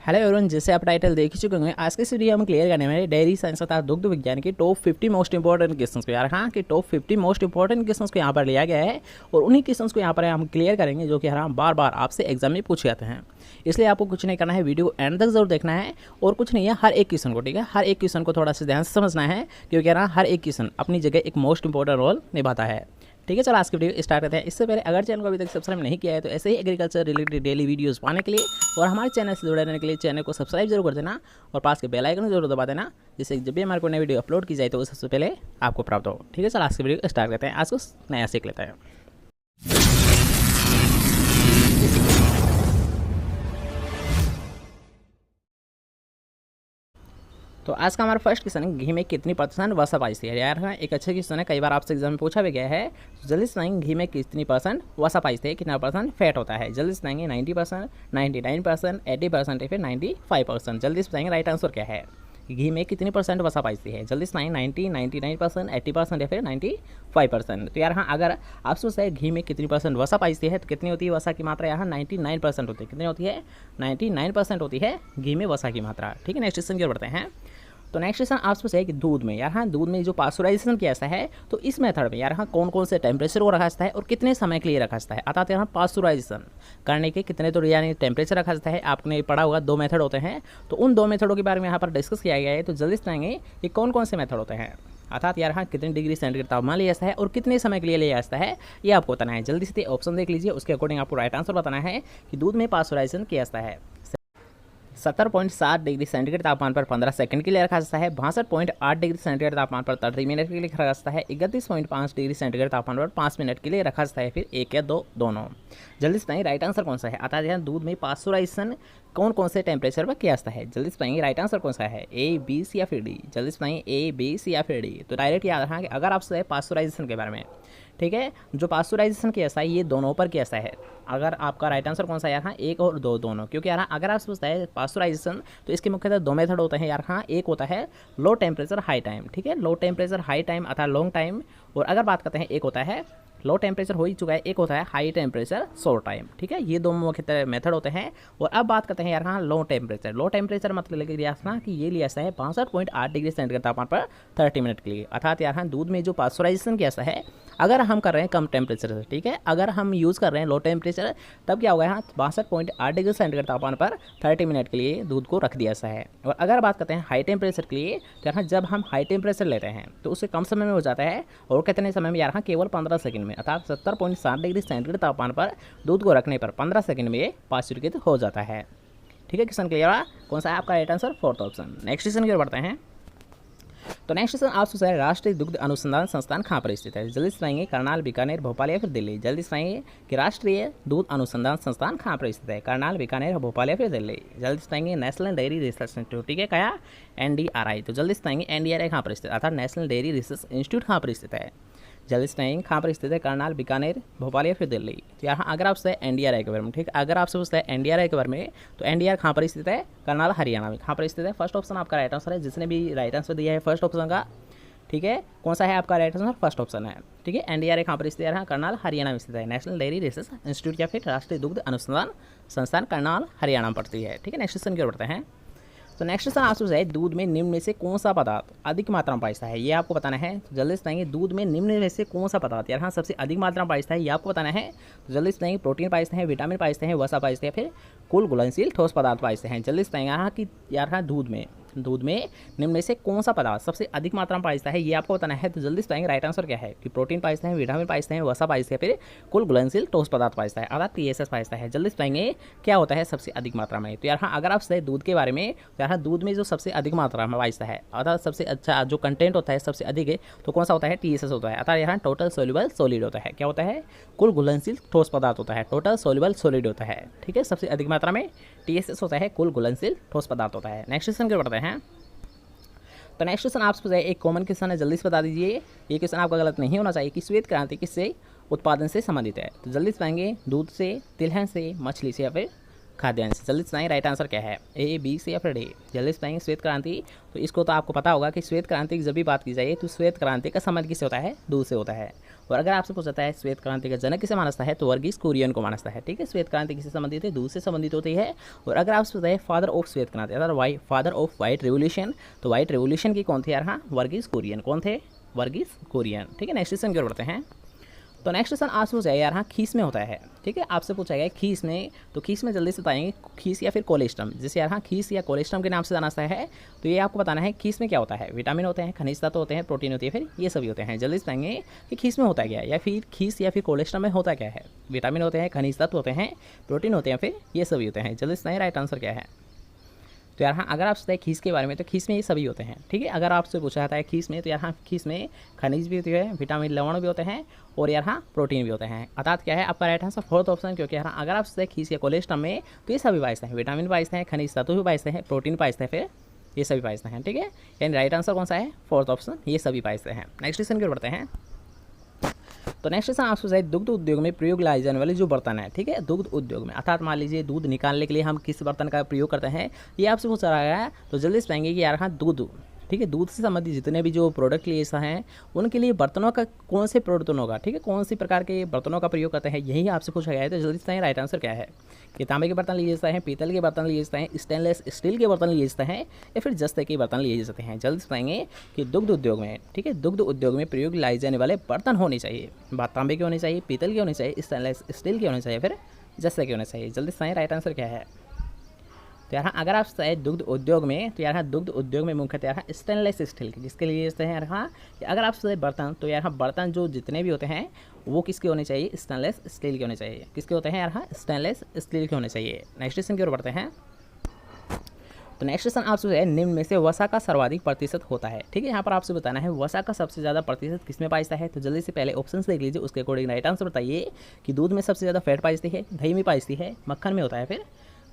Hello everyone, जैसे आप title देख ही चुके होंगे, आज के इस वीडियो हम क्लियर करने वाले डेयरी साइंस तथा दुग्ध विज्ञान की टॉप 50 मोस्ट इंपॉर्टेंट क्वेश्चंस को। यार हाँ कि टॉप 50 मोस्ट इंपॉर्टेंट क्वेश्चंस को यहाँ पर लिया गया है और उन्हीं क्वेश्चंस को यहाँ पर हम क्लियर करेंगे जो कि हम बार बार आपसे एग्जाम में पूछे जाते हैं। इसलिए आपको कुछ नहीं करना है, वीडियो एंड तक जरूर देखना है और कुछ नहीं है, हर एक क्वेश्चन को, ठीक है, हर एक क्वेश्चन को थोड़ा सा ध्यान से समझना है क्योंकि हर एक क्वेश्चन अपनी जगह एक मोस्ट इंपॉर्टेंट रोल निभाता है। ठीक है, चलो आज की वीडियो स्टार्ट करते हैं। इससे पहले अगर चैनल को अभी तक सब्सक्राइब नहीं किया है तो ऐसे ही एग्रीकल्चर रिलेटेड डेली वीडियोस पाने के लिए और हमारे चैनल से जुड़े रहने के लिए चैनल को सब्सक्राइब जरूर कर देना और पास के बेल आइकन जरूर दबा देना, जिससे जब भी हमारे को नई वीडियो अपलोड की जाए तो वो सबसे पहले आपको प्राप्त हो। ठीक है, चलो आज की वीडियो स्टार्ट करते हैं, आज कुछ नया सीख लेते हैं। तो आज का हमारा फर्स्ट क्वेश्चन है, घी में कितनी परसेंट वसा पाइती है। यार हाँ, एक अच्छा क्वेश्चन है, कई बार आपसे एग्जाम में पूछा भी गया है। तो जल्दी सुनाएंगे, घी में कितनी परसेंट वसा पाइती है, कितना परसेंट फैट होता है। जल्दी सुनाएंगे 90%, 99%, 80% या फिर 95%। जल्दी सुनाएंगे राइट आंसर क्या है, घी में कितनी परसेंट वसा पाइती है। जल्दी सुनाएंगे 90, 99%, 80% या फिर 95%। तो यार हाँ, अगर आप सोचते हैं घी में कितनी परसेंट वसा पाइती है तो कितनी होती है वसा की मात्रा, यहाँ 99% होती है। कितनी होती है, 99% होती है घी में वसा की मात्रा। ठीक है, नेक्स्ट क्वेश्चन की ओर बढ़ते हैं। तो नेक्स्ट क्वेश्चन आपसे पूछा है कि दूध में, यार हाँ, दूध में जो पास्चुराइजेशन किया जाता है तो इस मेथड में यार हाँ कौन कौन से टेम्परेचर को रखा जाता है और कितने समय के लिए रखा जाता है। अर्थात यहाँ पास्चुराइजेशन करने के कितने तो यानी टेम्परेचर रखा जाता है। आपने पढ़ा होगा 2 मेथड होते हैं, तो उन 2 मेथडों के बारे में यहाँ पर डिस्कस किया गया है। तो जल्दी सुनाएंगे कि कौन कौन से मेथड होते हैं, अर्थात यार हाँ कितने डिग्री सेंटीग्रेड तापमान लिया जाता है और कितने समय के लिए लिया जाता है, ये आपको बताना है। जल्दी से ऑप्शन देख लीजिए, उसके अकॉर्डिंग आपको राइट आंसर बताना है कि दूध में पास्चुराइजेशन किया जाता है 70.7 डिग्री सेंटीग्रेड तापमान पर 15 सेकंड के लिए रखा जाता है, 62.8 डिग्री सेंटीग्रेड तापमान पर 30 मिनट के लिए रखा जाता है, 31.5 डिग्री सेंटीग्रेड तापमान पर 5 मिनट के लिए रखा जाता है, फिर 1 या 2 दोनों। जल्दी से बताइए राइट आंसर कौन सा है। अर्थात यहाँ दूध में पास्चुराइजेशन कौन कौन से टेम्परेचर पर किया जाता है। जल्दी से बताइए राइट आंसर कौन सा है, ए, बी, सी या फिर डी। जल्दी से बताइए ए, बी, सी या फिर डी। तो डायरेक्ट याद रखना कि अगर आपसे पास्चुराइजेशन के बारे में, ठीक है, जो पास्चुराइजेशन किया जाता है ये दोनों पर किया जाता है। अगर आपका राइट आंसर कौन सा यार हाँ, 1 और 2 दोनों, क्योंकि यार अगर आप सोचते हैं पास्चुराइजेशन तो इसके मुख्यतः 2 मेथड होते हैं यार हाँ। एक होता है लो टेम्परेचर हाई टाइम, ठीक है, लो टेम्परेचर हाई टाइम अर्थात लॉन्ग टाइम, और अगर बात करते हैं एक होता है लो टेम्परेचर हो ही चुका है, एक होता है हाई टेम्परेचर शॉर्ट टाइम। ठीक है, ये दो मुख्य मेथड होते हैं। और अब बात करते हैं यार हाँ लो टेम्परेचर। लो टेम्परेचर मतलब लिया ना कि ये लिया जाता है 62.8 डिग्री सेंटीग्रेड तापमान पर 30 मिनट के लिए। अर्थात यार हाँ दूध में जो पास्चुराइजेशन किया जाता है अगर हम कर रहे हैं कम टेम्परेचर से, ठीक है, अगर हम यूज़ कर रहे हैं लो टेम्परेचर तब क्या होगा, यहाँ 62.8 डिग्री सेंटीग्रेड तापमान पर 30 मिनट के लिए दूध को रख दिया जाता है। और अगर बात करते हैं हाई टेम्परेचर के लिए तो यहाँ जब हम हाई टेम्परेचर लेते हैं तो उससे कम समय में हो जाता है, और कितने समय में यार हाँ केवल 15 सेकंड में, अर्थात 70.7 डिग्री सेंटीग्रेड तापमान पर दूध को रखने पर 15 सेकंड में ये पास्चुराइज हो जाता है। ठीक है, क्वेश्चन क्लियर है, कौन सा है आपका right answer, 4th option. Next question की ओर बढ़ते हैं। तो नेक्स्ट क्वेश्चन आप सोच रहे हैं राष्ट्रीय दुग्ध अनुसंधान संस्थान कहाँ पर स्थित है। जल्दी सुनाएंगे करनाल, बीकानेर, भोपाल या फिर दिल्ली। जल्दी सुनाएंगे कि राष्ट्रीय दूध अनुसंधान संस्थान कहाँ पर स्थित है, करनाल, बीकानेर, भोपाल या फिर दिल्ली। जल्दी सुनाएंगे नेशनल डेयरी रिसर्च इंस्टीट्यूट, ठीक है, क्या NDRI। तो जल्दी सुनाएंगे NDRI कहाँ पर स्थित, अर्थात नेशनल डेयरी रिसर्च इंस्टीट्यूट कहाँ पर स्थित है। जल्दी सुनाएंगे कहाँ पर स्थित है, करनाल, बीकानेर, भोपाल या फिर दिल्ली। तो यहाँ अगर आपसे NDRI के बारे में, ठीक है, अगर आपसे पूछता है NDRI के बारे में तो NDRI कहाँ पर स्थित है, करनाल, हरियाणा में। कहाँ पर स्थित है, फर्स्ट ऑप्शन आपका राइट आंसर है। जिसने भी राइट आंसर दिया है फर्स्ट ऑप्शन का, ठीक है, कौन सा है आपका राइट आंसर, फर्स्ट ऑप्शन है। ठीक है, NDRI कहाँ पर स्थित है, करनाल, हरियाणा में स्थित है, नेशनल डेयरी रिसर्च इंस्टीट्यूट या फिर राष्ट्रीय दुग्ध अनुसंधान संस्थान करनाल, हरियाणा में पड़ती है। ठीक है, नेक्स्ट क्वेश्चन की ओर बढ़ते हैं। तो नेक्स्ट क्वेश्चन आपसे है दूध में निम्न में से कौन सा पदार्थ अधिक मात्रा में पाइता है, ये आपको बताना है। तो जल्दी सुनाएंगे दूध में निम्न में से कौन सा पदार्थ यार हाँ सबसे अधिक मात्रा में पाइता है, ये आपको बताना है। तो जल्दी सुनाएंगे प्रोटीन पाइते हैं, विटामिन पाइते हैं, वसा पाइते हैं, फिर कुल घुलनशील ठोस पदार्थ पाइते हैं। जल्दी सुनाएंगे हाँ कि यार हाँ दूध में निम्न में से कौन सा पदार्थ सबसे अधिक मात्रा में पाइता है, ये आपको बताना है। तो जल्दी सुनाएंगे राइट आंसर क्या है कि प्रोटीन पाइते हैं, विटामिन पाइते हैं, वसा पाइते हैं, फिर कुल घुलनशील ठोस पदार्थ पाइता है, अर्थात TSS पाइता है। जल्दी सुनाएंगे क्या होता है सबसे अधिक मात्रा में। तो यार हाँ अगर आप सही दूध के बारे में, तो यार हाँ दूध में जो सबसे अधिक मात्रा में पाइता है अर्थात सबसे अच्छा जो कंटेंट होता है सबसे अधिक है तो कौन सा होता है, TSS होता है। अर्थात यहाँ टोटल सोल्यूबल सॉलिड होता है, क्या होता है, कुल घुलनशील ठोस पदार्थ होता है, टोटल सोल्यूबल सॉलिड होता है। ठीक है, सबसे अधिक मात्रा में TSS होता है, कुल घुलनशील ठोस पदार्थ होता है। नेक्स्ट क्वेश्चन क्या बढ़ते हैं। तो नेक्स्ट क्वेश्चन आपसे एक कॉमन क्वेश्चन है, जल्दी से बता दीजिए, ये क्वेश्चन आपका गलत नहीं होना चाहिए कि श्वेत क्रांति किससे उत्पादन से संबंधित है। तो जल्दी से पाएंगे दूध से, तिलहन से, मछली से या फिर खाद्यांश। जल्दी सुनाइए राइट आंसर क्या है, ए, बी, सी या फिर डी। जल्दी सुनाइए श्वेत क्रांति। तो इसको तो आपको पता होगा कि श्वेत क्रांति की जब भी बात की जाए तो श्वेत क्रांति का संबंध किससे होता है, दूध से होता है। और अगर आपसे पूछता है श्वेत क्रांति का जनक किसे मानता है, तो वर्गीस कुरियन को मानता है। ठीक है, श्वेत क्रांति किससे संबंधित है, दूध से संबंधित होती है। और अगर आपसे पूछता है फादर ऑफ श्वेत क्रांति अर्थात फादर ऑफ व्हाइट रेवोल्यूशन, तो व्हाइट रेवोल्यूशन की कौन थे यार, हाँ वर्गीस कुरियन। कौन थे, वर्गीस कुरियन। ठीक है, नेक्स्ट क्वेश्चन की ओर बढ़ते हैं। तो नेक्स्ट क्वेश्चन आपसे पूछा यार, हाँ खीस में होता है। ठीक है, आपसे पूछा गया खीस में, तो खीस में जल्दी से बताएंगे खीस या फिर कोलेस्ट्रम। जैसे यार हाँ खीस या कोलेस्ट्रम के नाम से जाना है, तो ये आपको बताना है खीस में क्या होता है। विटामिन होते हैं, खनिज तत्व होते हैं, प्रोटीन होती है, फिर ये सभी होते हैं। जल्दी से बताएंगे कि खीस में होता क्या है, या फिर खीस या फिर कोलेस्ट्रम में होता क्या है। विटामिन होते हैं, खनिज तत्व होते हैं, प्रोटीन होते हैं, फिर ये सभी होते हैं। जल्दी से बताइए राइट आंसर क्या है। तो यार हाँ अगर आप सोचते हैं खीस के बारे में, तो खीस में ये सभी होते हैं। ठीक है, अगर आपसे पूछा जाता है खीस में, तो यार हाँ खीस में खनिज भी होते हैं, विटामिन लवण भी होते हैं, और यार हाँ प्रोटीन भी होते हैं। अर्थात क्या है आपका राइट आंसर फोर्थ ऑप्शन, क्योंकि यार अगर आप सोचते हैं खीस या कोलेस्ट्रम में, तो ये सभी पाइजते हैं, विटामिन पाइजते हैं, खनिज तत्व भी पाइजते हैं, प्रोटीन पाइजते हैं, फिर ये सभी पाइजते हैं। ठीक है, यानी राइट आंसर कौन सा है, फोर्थ ऑप्शन, ये सभी पाइजते हैं। नेक्स्ट क्वेश्चन की ओर बढ़ते हैं। तो नेक्स्ट क्वेश्चन आपसे शायद दुग्ध उद्योग में प्रयोग लाए जाने वाले जो बर्तन है। ठीक है, दुग्ध उद्योग में अर्थात मान लीजिए दूध निकालने के लिए हम किस बर्तन का प्रयोग करते हैं, ये आपसे पूछा रहा है। तो जल्दी से पाएंगे कि यार हाँ दूध, ठीक है, दूध से संबंधित जितने भी जो प्रोडक्ट लिए हैं उनके लिए बर्तनों का कौन से बर्तनों का, ठीक है, कौन सी प्रकार के बर्तनों का प्रयोग करते हैं, यही आपसे पूछा गया है। तो जल्दी से राइट आंसर क्या है, कि तांबे के बर्तन लिए जाते हैं, पीतल के बर्तन लिए जाते हैं, स्टेनलेस स्टील के बर्तन लिए जाते हैं, या फिर जस्ते के बर्तन लिए जाते हैं। जल्दी से बताएंगे कि दुग्ध उद्योग में, ठीक है, दुग्ध उद्योग में प्रयोग लाए जाने वाले बर्तन होने चाहिए, बात तांबे के होने चाहिए, पीतल के होने चाहिए, स्टेनलेस स्टील के होने चाहिए, फिर जस्ते के होने चाहिए। जल्दी से राइट आंसर क्या है। तो यहाँ अगर आप चाहे दुग्ध उद्योग में, तो यहाँ दुग्ध उद्योग में मुख्यतः यहाँ स्टेनलेस स्टील के जिसके लिए हैं यार हाँ, अगर आप चाहे बर्तन, तो यहाँ बर्तन जो जितने भी होते हैं वो किसके होने चाहिए, स्टेनलेस स्टील के होने चाहिए। किसके होते हैं यार हाँ, स्टेनलेस स्टील के होने चाहिए। नेक्स्ट क्वेश्चन की ओर बढ़ते हैं। तो नेक्स्ट क्वेश्चन आपसे है निम्न में से वसा का सर्वाधिक प्रतिशत होता है। ठीक है, यहाँ पर आपसे बताना है वसा का सबसे ज़्यादा प्रतिशत किसमें पाइजता है। तो जल्दी से पहले ऑप्शन देख लीजिए, उसके अकॉर्डिंग राइट आंसर बताइए कि दूध में सबसे ज़्यादा फैट पाइजती है, दही में पाइजती है, मक्खन में होता है, फिर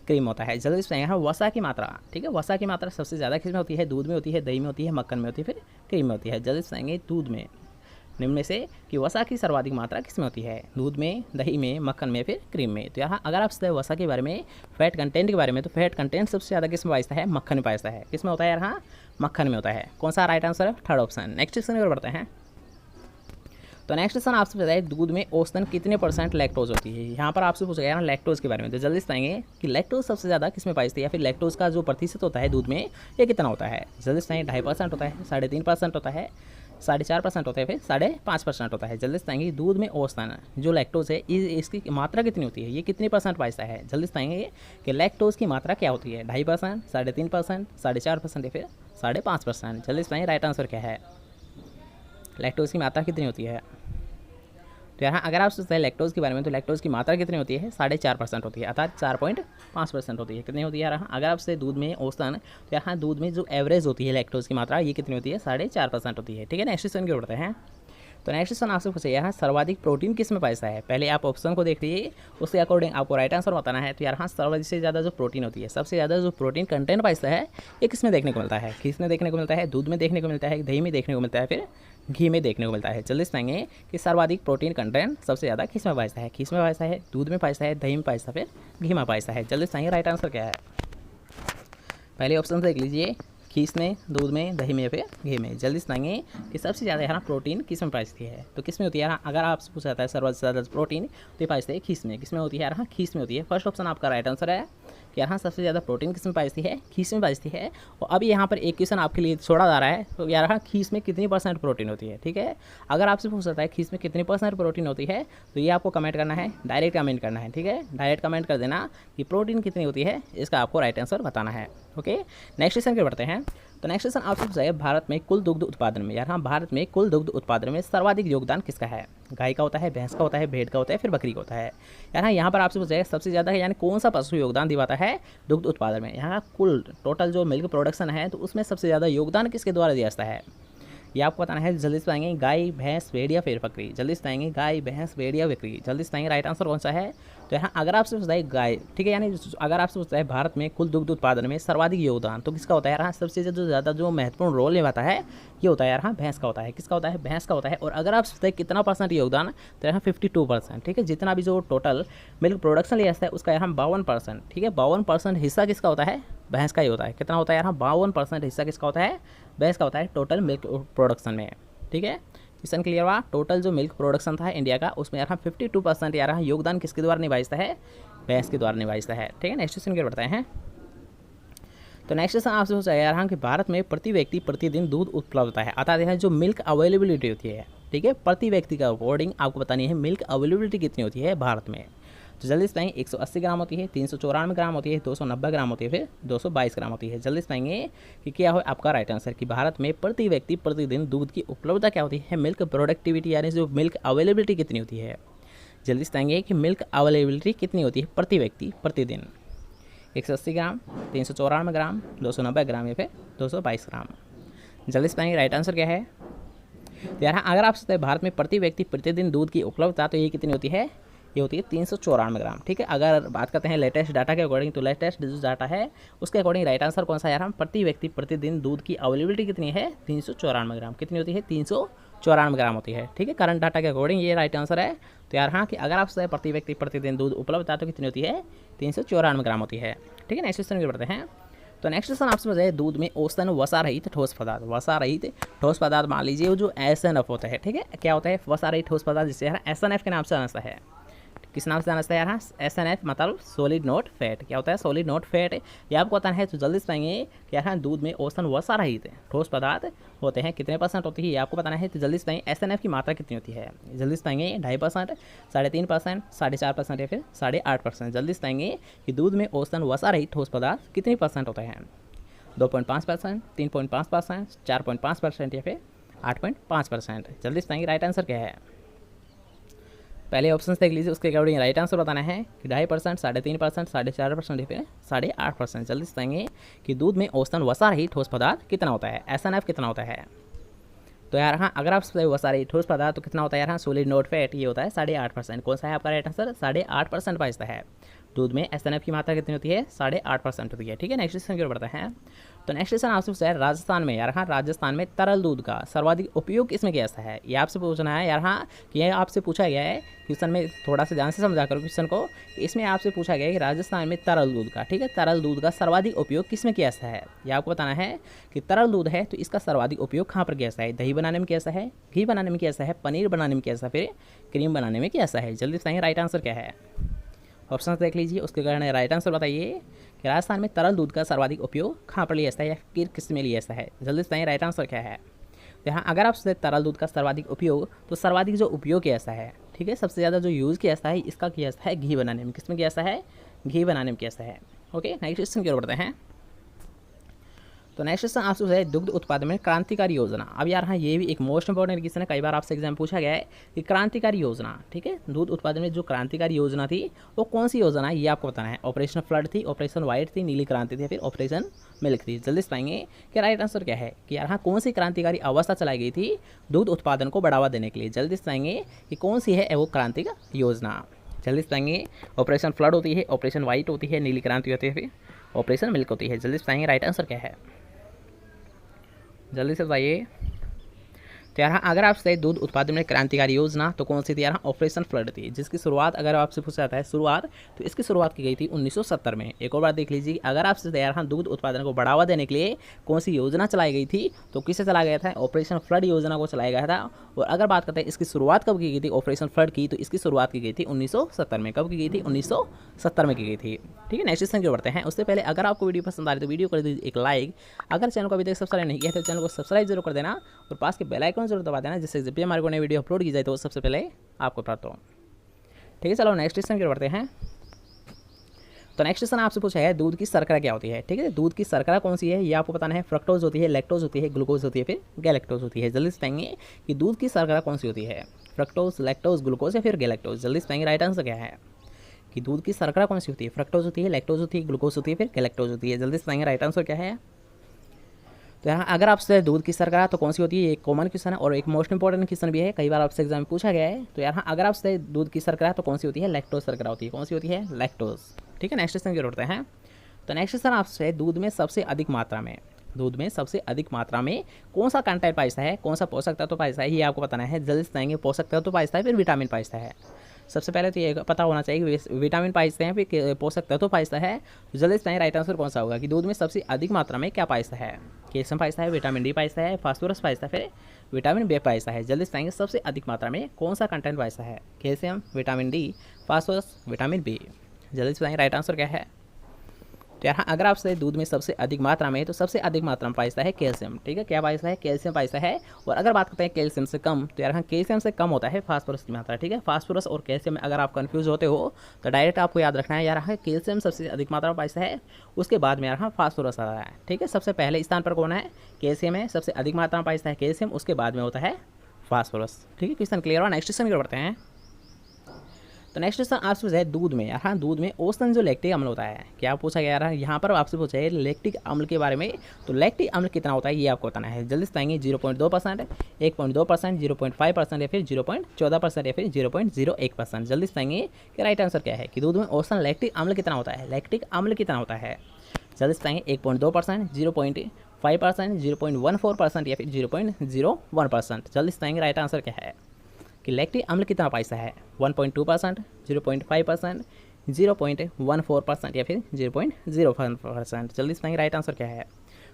क्रीम होता है। जल्दी से यहाँ वसा की मात्रा, ठीक है, वसा की मात्रा सबसे ज़्यादा किसमें होती है, दूध में होती है, दही में होती है, मक्खन में होती है, फिर क्रीम में होती है। जल्दी से आएंगे दूध में, निम्न में से कि वसा की सर्वाधिक मात्रा किसमें होती है, दूध में, दही में, मक्खन में, फिर क्रीम में। तो यहाँ अगर आप सोचते हैं वसा के बारे में, फैट कंटेंट के बारे में, तो फैट कंटेंट सबसे ज़्यादा किसमें पाइजता है, मक्खन में पाइजता है। किसमें होता है यार हाँ, मक्खन में होता है। कौन सा राइट आंसर है, थर्ड ऑप्शन। नेक्स्ट क्वेश्चन की ओर बढ़ते हैं। तो नेक्स्ट क्वेश्चन आपसे बताइए दूध में औसतन कितने % लैक्टोज होती है। यहाँ पर आपसे पूछा गया ना लैक्टोज के बारे में। तो जल्दी से बताएंगे कि लैक्टोज सबसे ज़्यादा किसमें पाइजती है, या फिर लैक्टोज का जो प्रतिशत होता है दूध में ये कितना होता है। जल्दी से बताएंगे 2.5% होता है, 3.5% होता है, 4.5% होता है, फिर 5.5% होता है। जल्दी से बताएंगे दूध में औसतन जो लैक्टोज है इसकी मात्रा कितनी होती है, ये कितने % पाइजता है। जल्दी से बताएंगे कि लैक्टोज की मात्रा क्या होती है, 2.5%, 3.5%, 4.5% या फिर 5.5%। जल्दी से बताएंगे राइट आंसर क्या है, लैक्टोज की मात्रा कितनी होती है। तो यहाँ अगर आप सोचते हैं लैक्टोज के बारे में, तो लैक्टोज की मात्रा कितनी होती है, 4.5% होती है, अर्थात 4.5% होती है। कितनी होती है यार, अगर आपसे दूध में औसतन, तो यहाँ दूध में जो एवरेज होती है लैक्टोज की मात्रा ये कितनी होती है, 4.5% होती है। ठीक है, नेक्स्ट क्वेश्चन की ओर बढ़ते हैं। तो नेक्स्ट क्वेश्चन आपसे पूछे यहाँ सर्वाधिक प्रोटीन किस में पाइजता है। पहले आप ऑप्शन को देख लीजिए, उसके अकॉर्डिंग आपको राइट आंसर बताना है। तो यार हाँ सर्वाधिक से ज़्यादा जो प्रोटीन होती है, सबसे ज़्यादा जो प्रोटीन कंटेंट पाइजता है ये किस में देखने को मिलता है, किस में देखने को मिलता है, दूध में देखने को मिलता है, दही में देखने को मिलता है, फिर घी में देखने को मिलता है। जल्दी से बताएंगे कि सर्वाधिक प्रोटीन कंटेंट सबसे ज़्यादा किस में पाइजता है, किस में पाइजता है, दूध में पाइजता है, दही में पाइजता है, फिर घी में पाइजता है। जल्दी से बताएंगे राइट आंसर क्या है। पहले ऑप्शन देख लीजिए, खीस में, दूध में, दही में, फिर घी में। जल्दी सुनाएंगे कि सबसे ज़्यादा यहाँ प्रोटीन किस में पाइजती है। तो किस में होती है यार, अगर आपसे पूछा जाता है सर्वाधिक ज़्यादा प्रोटीन, तो ये पाइजते हैं खीस में। किस में होती है यार, हाँ खीस में होती है। फर्स्ट ऑप्शन आपका राइट आंसर है कि यार हाँ सबसे ज़्यादा प्रोटीन किस में पाइजती है, खीस में पाइजती है। और अब यहाँ पर एक क्वेश्चन आपके लिए छोड़ा जा रहा है, तो यार हाँ खीस में कितनी % प्रोटीन होती है। ठीक है, अगर आपसे पूछ सकता है खीस में कितनी % प्रोटीन होती है, तो ये आपको कमेंट करना है, डायरेक्ट कमेंट करना है। ठीक है, डायरेक्ट कमेंट कर देना कि प्रोटीन कितनी होती है, इसका आपको राइट आंसर बताना है। ओके, नेक्स्ट क्वेश्चन के बढ़ते हैं। तो नेक्स्ट क्वेश्चन आपसे पूछा है भारत में कुल दुग्ध उत्पादन में, यार हाँ भारत में कुल दुग्ध उत्पादन में सर्वाधिक योगदान किसका है। गाय का होता है, भैंस का होता है, भेड़ का होता है, फिर बकरी का होता है। यार हाँ यहाँ पर आपसे पूछा है सबसे ज़्यादा यानी कौन सा पशु योगदान दिवाता है दुग्ध उत्पादन में। यहाँ कुल टोटल जो मिल्क प्रोडक्शन है, तो उसमें सबसे ज़्यादा योगदान किसके द्वारा दिया जाता है, ये आपको बताना है। जल्दी से बताएंगे गाय, भैंस, भेड़ या फिर बकरी। जल्दी से बताएंगे गाय, भैंस, भेड़ या बकरी। जल्दी से बताएंगे राइट आंसर कौन सा है, तो यहाँ अगर आपसे पूछता है गाय, ठीक है, यानी अगर आपसे पूछता है भारत में कुल दुग्ध उत्पादन में सर्वाधिक योगदान, तो किसका होता है यहाँ? सबसे जो ज़्यादा जो महत्वपूर्ण रोल निभाता है ये होता है यहाँ भैंस का होता है। किसका होता है? भैंस का होता है। और अगर आपसे पूछता है कितना % योगदान, तो यहाँ 52%, ठीक है। जितना भी जो टोटल मिल्क प्रोडक्शन लिया जाता है उसका यहाँ 52%, ठीक है। 52% हिस्सा किसका होता है? भैंस का ही होता है। कितना होता है यहाँ? 52% हिस्सा किसका होता है? भैंस का होता है टोटल मिल्क प्रोडक्शन में, ठीक है। क्वेश्चन क्लियर हुआ? टोटल जो मिल्क प्रोडक्शन था इंडिया का उसमें यहाँ 52% यहाँ योगदान किसके द्वारा निभाता है? भैंस के द्वारा निभाता है, ठीक है। नेक्स्ट क्वेश्चन की ओर बढ़ते हैं। तो नेक्स्ट क्वेश्चन आपसे पूछा गया यहाँ कि भारत में प्रति व्यक्ति प्रतिदिन दूध उपलब्ध होता है, अर्थात यहाँ जो मिल्क अवेलेबिलिटी होती है, ठीक है, प्रति व्यक्ति का अकॉर्डिंग आपको बतानी है मिल्क अवेलेबिलिटी कितनी होती है भारत में। तो जल्दी से बताएंगे 180 ग्राम होती है, 394 ग्राम होती है, 290 ग्राम होती है, फिर 222 ग्राम होती है। जल्दी से बताएंगे कि क्या हो आपका राइट आंसर कि भारत में प्रति व्यक्ति प्रतिदिन दूध की उपलब्धता क्या होती है, मिल्क प्रोडक्टिविटी यानी जो मिल्क अवेलेबिलिटी कितनी होती है। जल्दी से बताएंगे कि मिल्क अवेलेबिलिटी कितनी होती है प्रति व्यक्ति प्रतिदिन। 180 ग्राम, 394 ग्राम, 290 ग्राम या फिर 222 ग्राम। जल्दी से बताएंगे राइट आंसर क्या है। तो यहाँ अगर आप सोचते हैं भारत में प्रति व्यक्ति प्रतिदिन दूध की उपलब्धता तो ये कितनी होती है? ये होती है 394 ग्राम, ठीक है। अगर बात करते हैं लेटेस्ट डाटा के अकॉर्डिंग, तो लेटेस्ट जो डाटा है उसके अकॉर्डिंग राइट आंसर कौन सा है? हम प्रति व्यक्ति प्रतिदिन दूध की अवेलेबिलिटी कितनी है? 394 ग्राम। कितनी होती है? 394 ग्राम होती है, ठीक है। करंट डाटा के अकॉर्डिंग ये राइट आंसर है। तो यार हाँ कि अगर आप प्रति व्यक्ति प्रतिदिन दूध उपलब्धता तो कितनी होती है? 394 ग्राम होती है, ठीक है। नेक्स्ट क्वेश्चन की बढ़ते हैं। तो नेक्स्ट क्वेश्चन आपसे बताइए दूध में औसतन वसा रहित ठोस पदार्थ, वसा रहित ठोस पदार्थ मान लीजिए वो जो SNF होता है, ठीक है। क्या होता है? वसा रहित ठोस पदार्थ, जिससे यार SNF के नाम से जानता है। किस नाम से जानता है यार? SNF मतलब सॉलिड नोट फैट। क्या होता है? Solid note fat. ये आपको पता है तो जल्दी से पाएंगे कि यार दूध में औसतन वसा रहित ठोस पदार्थ होते हैं, कितने % होती है ये आपको बताना है। तो जल्दी से पाएंगे SNF की मात्रा कितनी होती है। जल्दी से पाएंगे 2.5%, 3.5%, 4.5% या फिर 8.5%। जल्दी से पाएंगे कि दूध में औसतन वसा रहित ठोस पदार्थ कितने % होते हैं? 2.5%, 3.5%, 4.5% या फिर 8.5%। जल्दी से पाएंगे राइट आंसर क्या है। पहले ऑप्शन देख लीजिए, उसके अकॉर्डिंग राइट आंसर बताना है कि 2.5%, 3.5%, 4.5% या फिर 8.5%। जल्दी से बताएंगे कि दूध में औसतन वसा रहित ठोस पदार्थ कितना होता है, SNF कितना होता है। तो यार हाँ अगर आप वसा रहित ठोस पदार्थ तो कितना होता है यार? हाँ सॉलिड नोट फैट ये होता है 8.5%। कौन सा है आपका राइट आंसर? 8.5% पाइस्ता है। दूध में SNF की मात्रा कितनी होती है? 8.5% होती है, ठीक है। नेक्स्ट क्वेश्चन की ओर बढ़ते हैं। तो नेक्स्ट क्वेश्चन आपसे पूछा है राजस्थान में, यार हाँ राजस्थान में तरल दूध का सर्वाधिक उपयोग किसमें किया जाता है? ये आपसे पूछना है यार हाँ कि ये आपसे पूछा गया है क्वेश्चन में, थोड़ा सा ध्यान से समझा करो क्वेश्चन को। इसमें आपसे पूछा गया है कि राजस्थान में तरल दूध का, ठीक है, तरल दूध का सर्वाधिक उपयोग किसमें किया जाता है। ये आपको बताना है कि तरल दूध है तो इसका सर्वाधिक उपयोग कहाँ पर किया जाता है? दही बनाने में किया जाता है, घी बनाने में किया जाता है, पनीर बनाने में किया जाता है, फिर क्रीम बनाने में किया जाता है। जल्दी बताइए राइट आंसर क्या है। ऑप्शन देख लीजिए, उसके कारण राइट आंसर बताइए कि राजस्थान में तरल दूध का सर्वाधिक उपयोग कहाँ पर लिया जाता है या फिर किस में लिया जाता है। जल्दी बताइए राइट आंसर क्या है। तो यहाँ अगर आपसे तरल दूध का सर्वाधिक उपयोग, तो सर्वाधिक जो उपयोग किया जाता है, ठीक है, सबसे ज़्यादा जो यूज़ किया जाता है इसका किया जाता है घी बनाने में। किस में किया जाता है? घी बनाने में किया जाता है। ओके नेक्स्ट क्वेश्चन की ओर बढ़ते हैं। तो नेक्स्ट क्वेश्चन आपसे है दुग्ध उत्पादन में क्रांतिकारी योजना। अब यार हाँ ये भी एक मोस्ट इंपॉर्टेंट क्वेश्चन है, कई बार आपसे एग्जाम पूछा गया है कि क्रांतिकारी योजना, ठीक है, दूध उत्पादन में जो क्रांतिकारी योजना थी वो कौन सी योजना है ये आपको बताना है। ऑपरेशन फ्लड थी, ऑपरेशन वाइट थी, नीली क्रांति थी, फिर ऑपरेशन मिल्क थी। जल्दी से पाएंगे कि राइट आंसर क्या है कि यार हाँ कौन सी क्रांतिकारी अवस्था चलाई गई थी दूध उत्पादन को बढ़ावा देने के लिए। जल्दी से पाएंगे कि कौन सी है वो क्रांतिकारी योजना। जल्दी से पाएंगे ऑपरेशन फ्लड होती है, ऑपरेशन वाइट होती है, नीली क्रांति होती है, फिर ऑपरेशन मिल्क होती है। जल्दी से पाएंगे राइट आंसर क्या है। जल्दी से बताइए। तो यार अगर आपसे दूध उत्पादन में क्रांतिकारी योजना तो कौन सी थी यार? ऑपरेशन फ्लड थी, जिसकी शुरुआत अगर आपसे पूछा जाता है शुरुआत तो इसकी शुरुआत की गई थी 1970 में। एक और बार देख लीजिए, अगर आपसे यार दूध उत्पादन को बढ़ावा देने के लिए कौन सी योजना चलाई गई थी तो किसे चलाया गया था? ऑपरेशन फ्लड योजना को चलाया गया था। और अगर बात करते हैं इसकी शुरुआत कब की गई थी ऑपरेशन फ्लड की, तो इसकी शुरुआत की गई थी 1970 में। कब की गई थी? 1970 में की गई थी, ठीक है। नेक्स्ट क्वेश्चन की ओर बढ़ते हैं। उससे पहले अगर आपको वीडियो पसंद आ रही है तो वीडियो कर दीजिए एक लाइक। अगर चैनल को अभी तक सब्सक्राइब नहीं किया तो चैनल को सब्सक्राइब जरूर कर देना और पास के बेल आइकन जरूर दबा देना, जिससे जब भी हमारे को नई वीडियो अपलोड की जाए तो सबसे पहले आपको प्राप्त हो, ठीक है। चलो नेक्स्ट क्वेश्चन की ओर बढ़ते हैं। तो नेक्स्ट क्वेश्चन आपसे पूछा है दूध की शर्करा क्या होती है, ठीक है। दूध की शर्करा कौन सी है ये आपको बताना है। फ्रक्टोज होती है, लैक्टोज होती है, ग्लूकोज होती है, फिर गैलेक्टोज होती है। जल्दी से पाएंगे कि दूध की शर्करा कौन सी होती है? फ्रक्टोज, लैक्टोज, ग्लूकोज या फिर गैलेक्टोज। जल्दी से पाएंगे राइट आंसर क्या है कि दूध की शर्करा कौन सी होती है? फ्रक्टोज होती है, लैक्टोज होती है, ग्लूकोज होती है, फिर गैलेक्टोज होती है। जल्दी से पाएंगे राइट आंसर क्या है। तो यहाँ अगर आपसे दूध की शर्करा तो कौन सी होती है, एक कॉमन क्वेश्चन है और एक मोस्ट इंपॉर्टेंट क्वेश्चन भी है, कई बार आपसे एग्जाम में पूछा गया है। तो यहाँ अगर आपसे दूध की शर्करा तो कौन सी होती है, लैक्टोज शर्करा होती है। कौन सी होती है, लैक्टोज। ठीक है, नेक्स्ट क्वेश्चन की उठते हैं। तो नेक्स्ट क्वेश्चन आपसे दूध में सबसे अधिक मात्रा में, दूध में सबसे अधिक मात्रा में कौन सा कंटेंट पाइस्ता है, कौन सा पोषक तत्व पाइस्ता है, ये आपको बताना है। जल्दी से बताएंगे पोषक तत्व पाइस्ता है फिर विटामिन पाइस्ता है। सबसे पहले तो ये पता होना चाहिए कि विटामिन पाइस्ते हैं फिर पोषक तत्व पाइस्ता है। तो जल्दी से राइट आंसर कौन सा होगा कि दूध में सबसे अधिक मात्रा में क्या पाइस्ता है, कैल्शियम पाइस्ता है, विटामिन डी पाइस्ता है, फास्फोरस पाइस्ता है, फिर विटामिन बी पाइस्ता है। जल्दी से सबसे अधिक मात्रा में कौन सा कंटेंट पाइस्ता है, calcium, vitamin D, phosphorus, vitamin B. जल्दी से राइट आंसर क्या है। तो यहाँ अगर आपसे दूध में सबसे अधिक मात्रा में, तो सबसे अधिक मात्रा में पाइस्ता है कैल्शियम। ठीक है, क्या पाइस्ता है, कैल्शियम पाइस्ता है। और अगर बात करते हैं कैल्शियम से कम, तो यहाँ कैल्शियम से कम होता है फास्फोरस की मात्रा। ठीक है, फास्फोरस और कैल्शियम में अगर आप कंफ्यूज होते हो तो डायरेक्ट आपको याद रखना है यार कैल्शियम सबसे अधिक मात्रा में पाइस्ता है, उसके बाद में यहाँ फास्फोरस आ रहा है। ठीक है, सबसे पहले स्थान पर कौन है, कैल्शियम है, सबसे अधिक मात्रा में पाइस्ता है कैल्शियम, उसके बाद में होता है फास्फोरस। ठीक है, क्वेश्चन क्लियर हुआ। नेक्स्ट क्वेश्चन की ओर बढ़ते हैं। तो नेक्स्ट क्वेश्चन आपसे है दूध में, यहाँ दूध में औसतन जो लैक्टिक अम्ल होता है, क्या पूछा गया है यहाँ पर आपसे पूछा है लैक्टिक अम्ल के बारे में। तो लैक्टिक अम्ल कितना होता है ये आपको बताना है। जल्दी से बताएंगे 0.2%, 1.2%, 0.5% या फिर 0.14% या फिर 0.01%। जल्दी से बताएंगे कि राइट आंसर क्या है कि दूध में औसतन लैक्टिक अम्ल कितना होता है, लैक्टिक अम्ल कितना होता है। जल्दी से बताएंगे 1.2%, 0.5%, 0.14% या फिर 0.01%। जल्दी से बताएंगे राइट आंसर क्या है कि लैक्टिक अम्ल कितना पाइस्ता है, 1.2%, 0.5%, 0.14% या फिर 0.05%। जल्दी से राइट आंसर क्या है।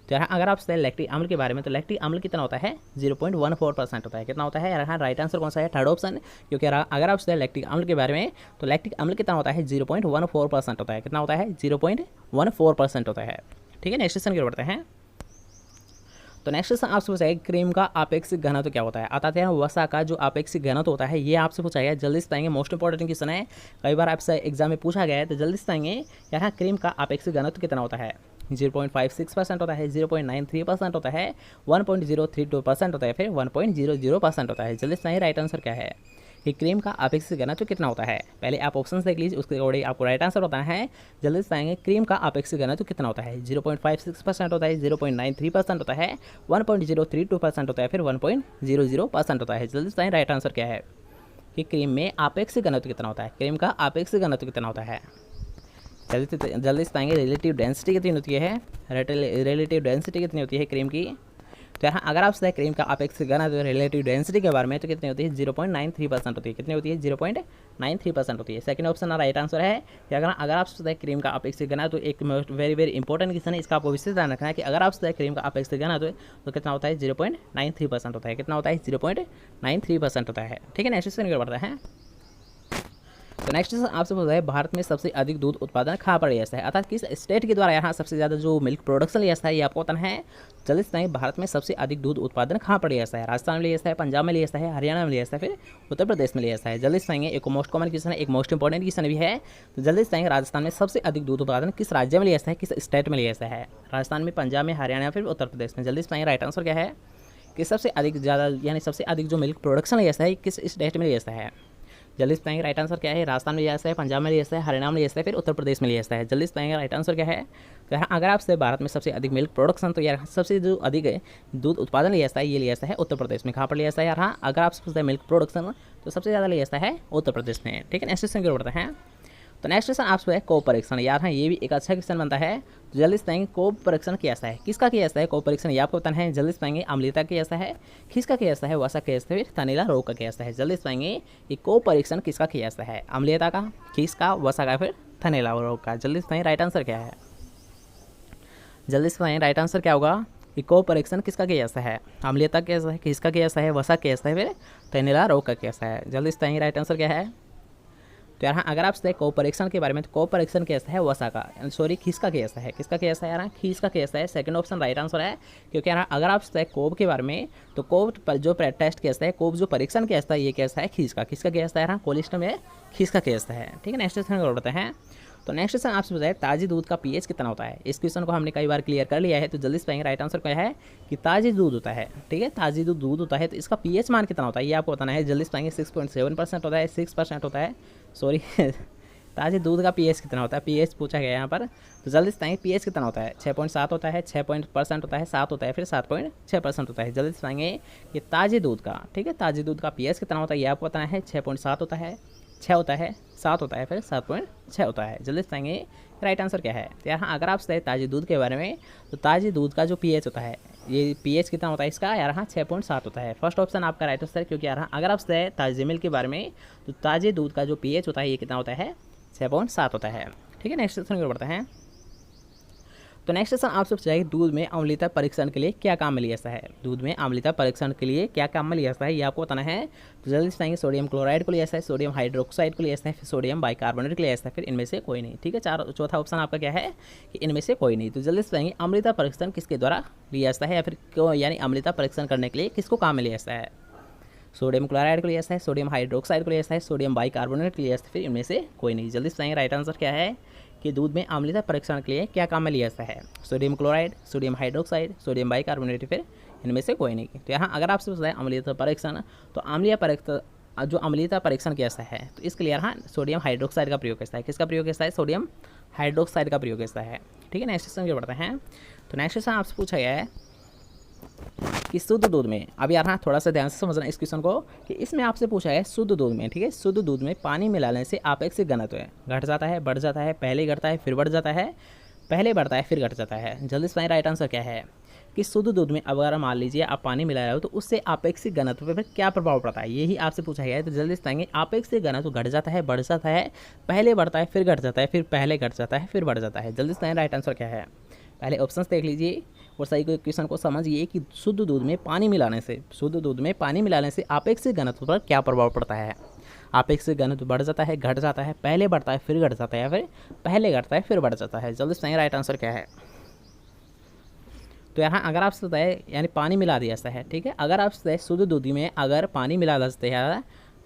तो यहाँ अगर आपसे लैक्टिक अम्ल के बारे में, तो लैक्टिक अम्ल कितना होता है, 0.14% होता है। कितना होता है यहाँ राइट आंसर कौन सा है, थर्ड ऑप्शन। क्योंकि अगर आपसे लैक्टिक अम्ल के बारे में, तो लैक्टिक अम्ल कितना होता है, 0.14% होता है। कितना होता है, 0.14% होता है। ठीक है, नेक्स्ट क्वेश्चन की ओर बढ़ते हैं। तो नेक्स्ट क्वेश्चन आपसे पूछा है क्रीम का आपेक्षिक घनत्व क्या होता है। बताते हैं वसा का जो आपेक्षिक घनत्व होता है ये आपसे पूछा गया। जल्दी से बताएंगे, मोस्ट इंपॉर्टेंट क्वेश्चन है, कई बार आपसे एग्जाम में पूछा गया है। तो जल्दी से बताएंगे यहाँ क्रीम का आपेक्षिक घनत्व कितना होता है, 0.56% होता है, 0.93% होता है, 1.032% होता है, फिर 1.00% होता है। जल्दी से बताएंगे राइट आंसर क्या है कि क्रीम का आपेक्षिक घनत्व कितना होता है। पहले आप ऑप्शन देख लीजिए, उसके अकॉर्डिंग आपको राइट आंसर होता है। जल्दी से बताएंगे क्रीम का आपेक्षिक घनत्व कितना होता है, 0.56% होता है, 0.93% होता है, 1.032% होता है, फिर 1.00% होता है। जल्दी से बताएंगे राइट आंसर क्या है कि क्रीम में आपेक्षिक घनत्व कितना होता है, क्रीम का आपेक्षिक घनत्व कितना होता है। जल्दी से बताएंगे रिलेटिव डेंसिटी कितनी होती है, रिलेटिव डेंसिटी कितनी होती है क्रीम की। तो यहाँ अगर आपसे क्रीम का अपेक्षिक घनत्व रिलेटिव डेंसिटी के बारे में, तो कितनी होती है, 0.93% होती है। कितनी होती है, 0.93% होती है। सेकंड ऑप्शन राइट आंसर है कि अगर आपसे क्रीम का अपेक्षिक घनत्व, एक वेरी वेरी इंपॉर्टेंट क्वेश्चन है, इसका आपको विशेष ध्यान रखना है कि अगर आपसे क्रीम का अपेक्षिक घनत्व तो कितना होता है, 0.93% होता है। कितना होता है, 0.93% होता है। ठीक है, नेक्स्ट क्वेश्चन बढ़ता है। तो नेक्स्ट आपसे पूछा है भारत में सबसे अधिक दूध उत्पादन कहाँ पर लिया जाता है, अर्थात किस स्टेट के द्वारा यहाँ सबसे ज़्यादा जो मिल्क प्रोडक्शन लिया जाता है ये आपको पता है। जल्दी से बताएं भारत में सबसे अधिक दूध उत्पादन कहाँ पर लिया जाता है, राजस्थान में लिया जाता है, पंजाब में लिया जाता है, हरियाणा में लिया जाता है, फिर उत्तर प्रदेश में लिया जाता है। जल्दी से बताएंगे, एक मोस्ट कॉमन क्वेश्चन है, एक मोस्ट इंपॉर्टेंट क्वेश्चन भी है। तो जल्दी से बताएंगे राजस्थान में सबसे अधिक दूध उत्पादन किस राज्य में लिया जाता है, किस स्टेट में लिया जाता है, राजस्थान में, पंजाब में, हरियाणा, फिर उत्तर प्रदेश में। जल्दी से बताएंगे राइट आंसर क्या है कि सबसे अधिक ज़्यादा यानी सबसे अधिक जो मिल्क प्रोडक्शन लिया जाता है किस स्टेट में लिया जाता है। जल्दी से बताएंगे राइट आंसर क्या है, राजस्थान में लिया जाता है, पंजाब में लिया जाता है, हरियाणा में लिया जाता है, फिर उत्तर प्रदेश में लिया जाता है। जल्दी से बताएंगे राइट आंसर क्या है। तो यहाँ अगर आपसे भारत में सबसे अधिक मिल्क प्रोडक्शन, तो यार सबसे जो अधिक दूध उत्पादन लिया जाता है ये लिया जाता है उत्तर प्रदेश में। कहाँ पर लिया जाता है यार, हाँ अगर आपसे पूछता है मिल्क प्रोडक्शन तो सबसे ज़्यादा लिया जाता है उत्तर प्रदेश में। ठीक है, नेक्स्ट क्वेश्चन की ओर बढ़ते हैं। तो नेक्स्ट क्वेश्चन आपसे है कोप परीक्षण। यार हाँ ये भी एक अच्छा क्वेश्चन बनता है। तो जल्दी से बताएंगे कोप परीक्षण किया जाता है, किसका किया जाता है कोप परीक्षण ये आपको बताना है। जल्दी से बताएंगे अम्लीयता किया जाता है, किसका किया जाता है, वसा किया जाता है, फिर थनैला रोग का किया जाता है। जल्दी से बताएंगे कि कोप परीक्षण किसका किया जाता है, अम्लीयता का, किसका, वसा का, फिर थनैला रोग का। जल्दी से बताएंगे राइट आंसर क्या है। जल्दी से बताएंगे राइट आंसर क्या होगा कि कोप परीक्षण किसका किया जाता है, अम्लीयता किया जाता है, किसका किया जाता है, वसा किया जाता है, फिर थनैला रोग का किया जाता है। जल्दी से बताएंगे राइट आंसर क्या है। तो यार अगर आपसे कोप परीक्षण के बारे में, तो कोप परीक्षण कैसा है, वसा का, सॉरी खीस का कैसा है, किसका कैसा है यार, खीस का कैसा है। सेकंड ऑप्शन राइट आंसर है। क्योंकि यार अगर आपसे कोप के बारे में, तो कोप पर जो टेस्ट कैसा है, कोप जो परीक्षण कैसा है ये कैसा है, खीस का, किसका कैसा है यार, कोलेस्ट्रॉल में खीस का कैसा है। ठीक है, नेक्स्ट क्वेश्चन को बढ़ते हैं। तो नेक्स्ट क्वेश्चन आपसे बताया ताज़ी दूध का पीएच कितना होता है। इस क्वेश्चन को हमने कई बार क्लियर कर लिया है। तो जल्दी से पाएंगे राइट आंसर क्या है कि ताज़ी दूध होता है। ठीक है, ताज़ी दूध होता है तो इसका पीएच मान कितना होता है ये आपको बताना है। जल्दी से पाएंगे 6.7% होता है, 6% होता है, सॉरी ताज़े दूध का पीएच कितना होता है, पीएच पूछा गया है यहाँ पर, तो जल्दी से बताएंगे पीएच कितना होता है। 6.7 होता है, 6% होता है, 7 होता है, फिर 7.6% होता है। जल्दी से बताएंगे कि ताज़े दूध का, ठीक है, ताज़े दूध का पीएच कितना होता है ये आपको बताना है। 6.7 होता है, 6 होता है, 7 होता है, फिर 7.6 होता है। जल्दी से बताएंगे राइट आंसर क्या है। तो यहाँ अगर आप बताए ताज़े दूध के बारे में, तो ताज़े दूध का जो पीएच होता है, ये पीएच कितना होता है इसका, यहाँ 6.7 होता है। फर्स्ट ऑप्शन आपका राइट आंसर है, क्योंकि यहाँ अगर आप बताए ताज़े मिल्क के बारे में, तो ताज़े दूध का जो पीएच होता है ये कितना होता है, 6.7 होता है। ठीक है, नेक्स्ट क्वेश्चन की ओर बढ़ते हैं। तो नेक्स्ट क्वेश्चन आपसे पूछा है कि दूध में अम्लता परीक्षण के लिए क्या काम में लिया जाता है। दूध में अम्लता परीक्षण के लिए क्या काम में लिया जाता है ये आपको बताना है। तो जल्दी से बताएंगे सोडियम क्लोराइड को लिया जाता है, सोडियम हाइड्रोक्साइड को लिया जाता है, फिर सोडियम बाइकार्बोनेट को लिया जाता है, फिर इनमें से कोई नहीं। ठीक है, चौथा ऑप्शन आपका क्या है कि इनमें से कोई नहीं। तो जल्दी से बताएंगे अम्लता परीक्षण किसके द्वारा लिया जाता है, या फिर क्यों, यानी अम्लता परीक्षण करने के लिए किसको काम में लिया जाता है। सोडियम क्लोराइड को लिया जाता है, सोडियम हाइड्रोक्साइड को लिया जाता है, सोडियम बाइकार्बोनेट को लिया जाता है, फिर इनमें से कोई नहीं। जल्दी से बताएंगे राइट आंसर क्या है कि दूध में अम्लता परीक्षण के लिए क्या काम में लिया जाता है। Sodium chloride, sodium hydroxide, sodium bicarbonate, फिर इनमें से कोई नहीं। तो यहाँ अगर आपसे पूछता है अम्लता परीक्षण, तो अम्लीय परीक्षण, जो अम्लता परीक्षण किया जाता है, तो इसके लिए यहाँ सोडियम हाइड्रोक्साइड का प्रयोग करता है। किसका प्रयोग करता है, सोडियम हाइड्रोक्साइड का प्रयोग करता है। ठीक है, नेक्स्ट क्वेश्चन की ओर बढ़ते हैं। तो नेक्स्ट क्वेश्चन आपसे पूछा गया है कि शुद्ध दूध में, अब यहाँ थोड़ा सा ध्यान से समझना इस क्वेश्चन को, कि इसमें आपसे पूछा है शुद्ध दूध में, ठीक है, शुद्ध दूध में पानी मिलाने से आपेक्षिक घनत्व घट जाता है, बढ़ जाता है, पहले घटता है फिर बढ़ जाता है, पहले बढ़ता है फिर घट जाता है। जल्दी से राइट आंसर क्या है कि शुद्ध दूध में अगर मान लीजिए आप पानी मिला रहे हो, तो उससे आपेक्षिक घनत्व पर क्या प्रभाव पड़ता है, यही आपसे पूछा गया है। तो जल्दी से बताएंगे आपेक्षिक घनत्व घट जाता है, बढ़ जाता है, पहले बढ़ता है फिर घट जाता है, फिर पहले घट जाता है फिर बढ़ जाता है। जल्दी से राइट आंसर क्या है, पहले ऑप्शंस देख लीजिए और सही क्वेश्चन को समझिए कि शुद्ध दूध में पानी मिलाने से, शुद्ध दूध में पानी मिलाने से आपेक्षिक घनत्व पर क्या प्रभाव पड़ता है। आपेक्षिक घनत्व बढ़ जाता है, घट जाता है, पहले बढ़ता है फिर घट जाता है, या फिर पहले घटता है फिर बढ़ जाता है। जल्दी से राइट आंसर क्या है। तो यहाँ अगर आपसे बताए यानी पानी मिला दिया जाता है, ठीक है, अगर आपसे शुद्ध दूध में अगर पानी मिला देते हैं,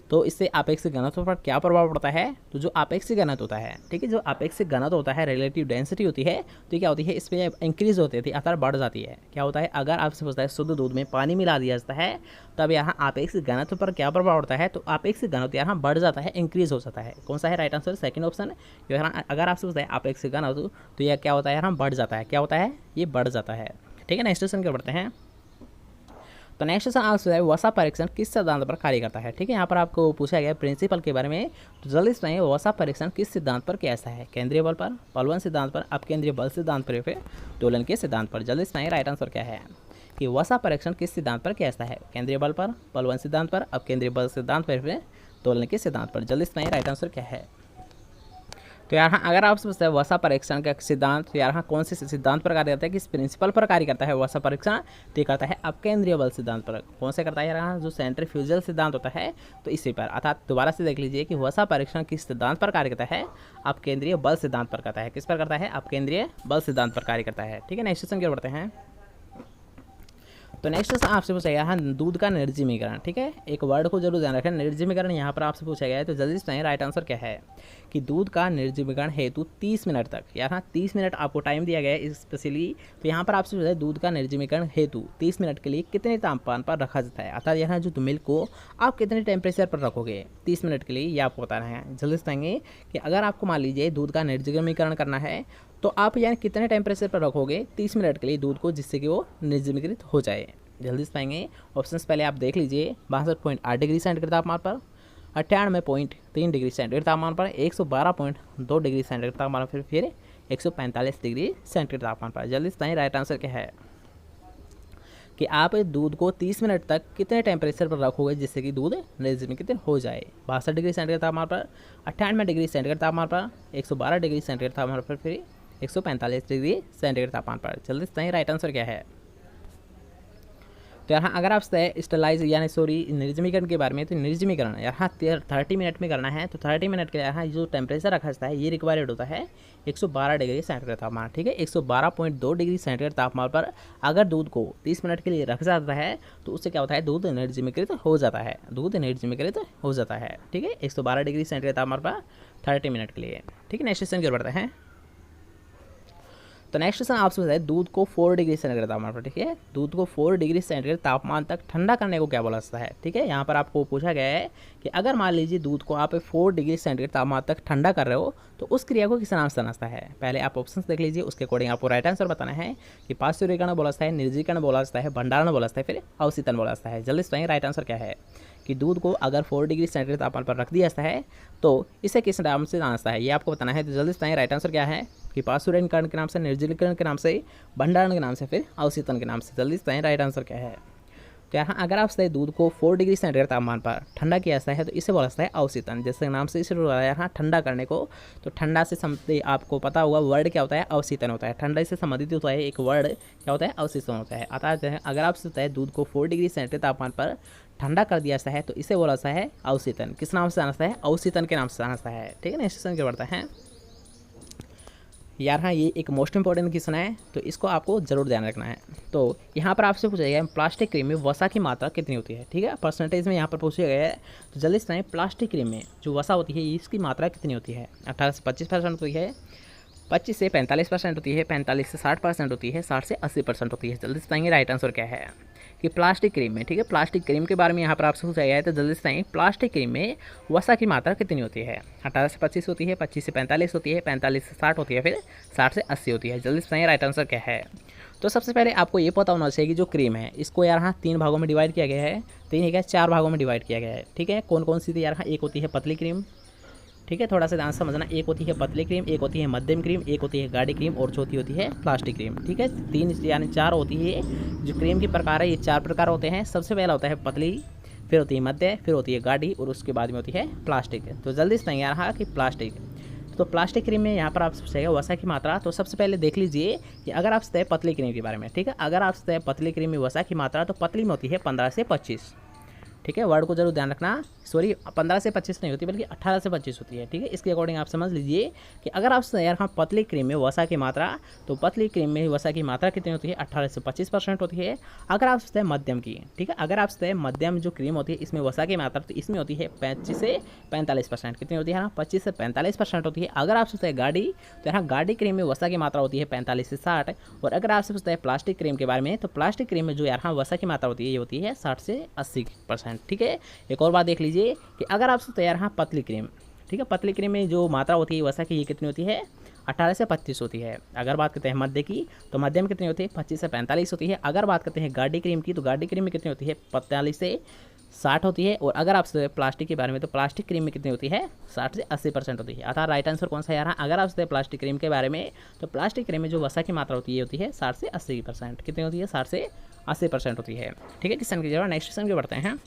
तो इससे आपेक्षिक घनत्व पर क्या प्रभाव पड़ता है। तो जो आपेक्षिक घनत्व होता है, ठीक है, जो आपेक्षिक घनत्व होता है, रिलेटिव डेंसिटी होती है, तो ये क्या होती है, इस पर इंक्रीज होती है अर्थात बढ़ जाती है। क्या होता है, अगर आपसे पूछता है शुद्ध दूध में पानी मिला दिया जाता है, तब यहाँ आपेक्षिक घनत्व पर क्या प्रभाव पड़ता है, तो आपेक्षिक घनत्व यहाँ बढ़ जाता है, इंक्रीज हो जाता है। कौन सा है राइट आंसर, सेकंड ऑप्शन। यहाँ अगर आपसे पूछता है आपेक्षिक घनत्व, तो यह क्या होता है, यहाँ बढ़ जाता है। क्या होता है, ये बढ़ जाता है। ठीक है, नेक्स्ट क्वेश्चन क्या बढ़ते हैं। तो नेक्स्ट क्वेश्चन आपसे है वसा परीक्षण किस सिद्धांत पर कार्य करता है। ठीक है, यहाँ पर आपको पूछा गया प्रिंसिपल के बारे में। तो जल्दी से बताइए वसा परीक्षण किस सिद्धांत पर किया जाता है, केंद्रीय बल पर, पलवन सिद्धांत पर, अपकेंद्रीय बल सिद्धांत पर, फिर दोलन के सिद्धांत पर। जल्दी से बताइए राइट आंसर क्या है कि वसा परीक्षण किस सिद्धांत पर किया जाता है, केंद्रीय बल पर, पलवन सिद्धांत पर, अपकेंद्रीय बल सिद्धांत पर, फिर दोलन के सिद्धांत पर। जल्दी से बताइए राइट आंसर क्या है। तो यहाँ अगर आपसे पूछता है वसा परीक्षण का सिद्धांत, तो यहाँ कौन से सिद्धांत पर कार्य करता है, किस प्रिंसिपल पर कार्य करता है वसा परीक्षण, तो ये करता है अपकेंद्रीय बल सिद्धांत पर। कौन से करता है, यहाँ जो सेंट्रीफ्यूजल सिद्धांत होता है, तो इसी पर। अर्थात दोबारा से देख लीजिए कि वसा परीक्षण किस सिद्धांत पर कार्य करता है, अपकेंद्रीय बल सिद्धांत पर करता है। किस पर करता है, अपकेंद्रीय बल सिद्धांत पर कार्य करता है। ठीक है, नेक्स्ट क्वेश्चन की ओर बढ़ते हैं। तो नेक्स्ट क्वेश्चन आपसे पूछा गया है दूध का निर्जमीकरण। ठीक है, एक वर्ड को जरूर ध्यान रखें, निर्जमीकरण यहाँ पर आपसे पूछा गया है। तो जल्दी से बताइए राइट आंसर क्या है कि दूध का निर्जमीकरण हेतु 30 मिनट तक, यहाँ 30 मिनट आपको टाइम दिया गया है स्पेशली। तो यहाँ पर आपसे पूछा है दूध का निर्जमीकरण हेतु 30 मिनट के लिए कितने तापमान पर रखा जाता है, अर्थात यहाँ जो मिल्क को आप कितने टेम्परेचर पर रखोगे 30 मिनट के लिए, ये आपको बताना है। जल्दी से बताएंगे कि अगर आपको मान लीजिए दूध का निर्जमीकरण करना है, तो आप यहाँ कितने टेम्परेचर पर रखोगे 30 मिनट के लिए दूध को, जिससे कि वो निर्जमीकृत हो जाए। जल्दी से पाएंगे ऑप्शंस पहले आप देख लीजिए। 62.8 डिग्री सेंटीग्रेड तापमान पर, 98.3 डिग्री सेंटीग्रेड तापमान पर, 112.2 डिग्री सेंटीग्रेड तापमान पर, फिर 145 डिग्री सेंटीग्रेड तापमान पर। जल्दी से राइट आंसर क्या है कि आप दूध को 30 मिनट तक कितने टेम्परेचर पर रखोगे जिससे कि दूध निर्जमीकृत हो जाए। 62 डिग्री सेंटीग्रेड तापमान पर, 98 डिग्री सेंटीग्रेड तापमान पर, 112 डिग्री सेंटीग्रेड तापमान पर, फिर 145 डिग्री सेंटीग्रेड तापमान पर। जल्दी से राइट आंसर क्या है। तो यहाँ अगर आप स्टरलाइज यानी निर्जमीकरण के बारे में, तो निर्जमीकरण यहाँ 30 मिनट में करना है। तो 30 मिनट के लिए यहाँ जो टेम्परेचर रखा जाता है ये रिक्वायर्ड होता है 112 डिग्री सेंटीग्रेड तापमान। ठीक है, 112.2 डिग्री सेंटीग्रेड तापमान पर अगर दूध को 30 मिनट के लिए रखा जाता है, तो उससे क्या होता है, दूध निर्जमीकृत हो जाता है, दूध निर्जमीकृत हो जाता है। ठीक है, 112 डिग्री सेंटीग्रेड तापमान पर 30 मिनट के लिए। ठीक है, नेक्स्ट क्वेश्चन की ओर बढ़ते हैं। तो नेक्स्ट क्वेश्चन आपसे बताइए दूध को 4 डिग्री सेंटीग्रेड तापमान पर, ठीक है, दूध को 4 डिग्री सेंटीग्रेड तापमान तक ठंडा करने को क्या बोला जाता है, ठीक है। यहाँ पर आपको पूछा गया है कि अगर मान लीजिए दूध को आप 4 डिग्री सेंटीग्रेड तापमान तक ठंडा कर रहे हो तो उस क्रिया को किस नाम से जाना जाता है। पहले आप ऑप्शन देख लीजिए, उसके अकॉर्डिंग आपको राइट आंसर बताना है कि पाश्चुरीकरण बोला जाता है, निर्जीकरण बोला जाता है, भंडारण बोला जाता है, फिर अवशीतन बोला जाता है। जल्दी से राइट आंसर क्या है कि दूध को अगर 4 डिग्री सेंटीग्रेड तापमान पर रख दिया जाता है तो इसे किस नाम से जाना जाता है, ये आपको बताना है। तो जल्दी से राइट आंसर क्या है कि पाश्चुरीकरण के नाम से, निर्जलीकरण के नाम से, भंडारण के नाम से, फिर अवशीतन के नाम से। जल्दी से राइट आंसर क्या है। तो यहाँ अगर आप सही दूध को 4 डिग्री सेंटीग्रेड तापमान पर ठंडा किया जाता है तो इसे बोला जाता है अवशीतन। जैसे नाम से शुरू हो रहा है यहाँ ठंडा करने को, तो ठंडा से संबंधित आपको पता होगा वर्ड क्या होता है, अवशीतन होता है। ठंडा से संबंधित होता है एक वर्ड क्या होता है, अवशीतन होता है। अतः अगर आप सोचते हैं दूध को 4 डिग्री सेंटीग्रेड तापमान पर ठंडा कर दिया जाता है तो इसे बोला जाता है अवशीतन। किस नाम से जाना है, अवशीतन के नाम से जाना है, ठीक है। नेक्स्ट क्वेश्चन क्या बढ़ता है यार, हाँ ये एक मोस्ट इंपॉर्टेंट क्वेश्चन है तो इसको आपको जरूर ध्यान रखना है। तो यहाँ पर आपसे पूछा गया है प्लास्टिक क्रीम में वसा की मात्रा कितनी होती है, ठीक है, परसेंटेज में यहाँ पर पूछा गया है। तो जल्दी से प्लास्टिक क्रीम में जो वसा होती है इसकी मात्रा कितनी होती है। 18 से 25% होती है, 25 से 45% होती है, 45 से 60% होती है, 60 से 80% होती है। जल्दी से बताएंगे राइट आंसर क्या है कि प्लास्टिक क्रीम में, ठीक है, प्लास्टिक क्रीम के बारे में यहाँ पर आपसे पूछा गया है। तो जल्दी से बताएंगे प्लास्टिक क्रीम में वसा की मात्रा कितनी होती है। 18 से 25 होती है, 25 से 45 होती है, 45 से 60 होती है, फिर 60 से 80 होती है। जल्दी से बताएंगे राइट आंसर क्या है। तो सबसे पहले आपको ये पता होना चाहिए कि जो क्रीम है इसको यार हाँ 3 भागों में डिवाइड किया गया है, 3 है क्या 4 भागों में डिवाइड किया गया है, ठीक है। कौन कौन सी थी यार हाँ, एक होती है पतली क्रीम, ठीक है, थोड़ा सा ध्यान समझना, एक होती है पतली क्रीम, एक होती है मध्यम क्रीम, एक होती है गाढ़ी क्रीम और चौथी होती है प्लास्टिक क्रीम, ठीक है। 3 यानी 4 होती है जो क्रीम की प्रकार है, ये 4 प्रकार होते हैं। सबसे पहला होता है पतली, फिर होती है मध्य, फिर होती है गाढ़ी और उसके बाद में होती है प्लास्टिक। तो जल्दी से यार हाँ कि प्लास्टिक, तो प्लास्टिक क्रीम में यहाँ पर आप पूछेगा वसा की मात्रा। तो सबसे पहले देख लीजिए कि अगर आप सतह पतली क्रीम के बारे में, ठीक है, अगर आप सतह पतली क्रीम में वसा की मात्रा तो पतली में होती है 15 से 25, ठीक है, वर्ड को जरूर ध्यान रखना। सॉरी 15 से 25 नहीं होती बल्कि 18 से 25 होती है, ठीक है। इसके अकॉर्डिंग आप समझ लीजिए कि अगर आप यार हाँ पतली क्रीम में वसा की मात्रा, तो पतली क्रीम में वसा की मात्रा कितनी होती है 18 से 25% होती है। अगर आप सतह मध्यम की, ठीक है, अगर आप सतह मध्यम जो क्रीम होती है इसमें वसा की मात्रा तो इसमें होती है 25 से 45%। कितनी होती है, 25 से 45% होती है। अगर आप सोचते हैं गाढ़ी, तो यहाँ गाढ़ी क्रीम में वसा की मात्रा होती है 45 से 60। और अगर आपसे पूछते हैं प्लास्टिक क्रीम के बारे में, तो प्लास्टिक क्रीम में जो यार हाँ वसा की मात्रा होती है ये होती है 60 से 80%, ठीक है। एक और बात देख लीजिए कि अगर आपसे तैयार हाँ पतली क्रीम, ठीक है, पतली क्रीम में जो मात्रा होती है वसा की ये कितनी होती है 18 से 25 होती है। अगर बात करते हैं मध्य की, तो मध्य में कितनी होती है 25 से 45 होती है। अगर बात करते हैं गाढ़ी क्रीम की, तो गाढ़ी क्रीम में कितनी होती है 45 से 60 होती है। और अगर आपसे प्लास्टिक के बारे में, तो प्लास्टिक क्रीम में कितनी होती है 60 से 80% होती है। अतः राइट आंसर कौन सा यार, अगर आपसे प्लास्टिक क्रीम के बारे में, तो प्लास्टिक क्रीम में जो वसा की मात्रा होती है होती है 60 से 80%। कितनी होती है 60 से 80% होती है, ठीक है। क्वेश्चन की जगह नेक्स्ट क्वेश्चन के बढ़ते हैं।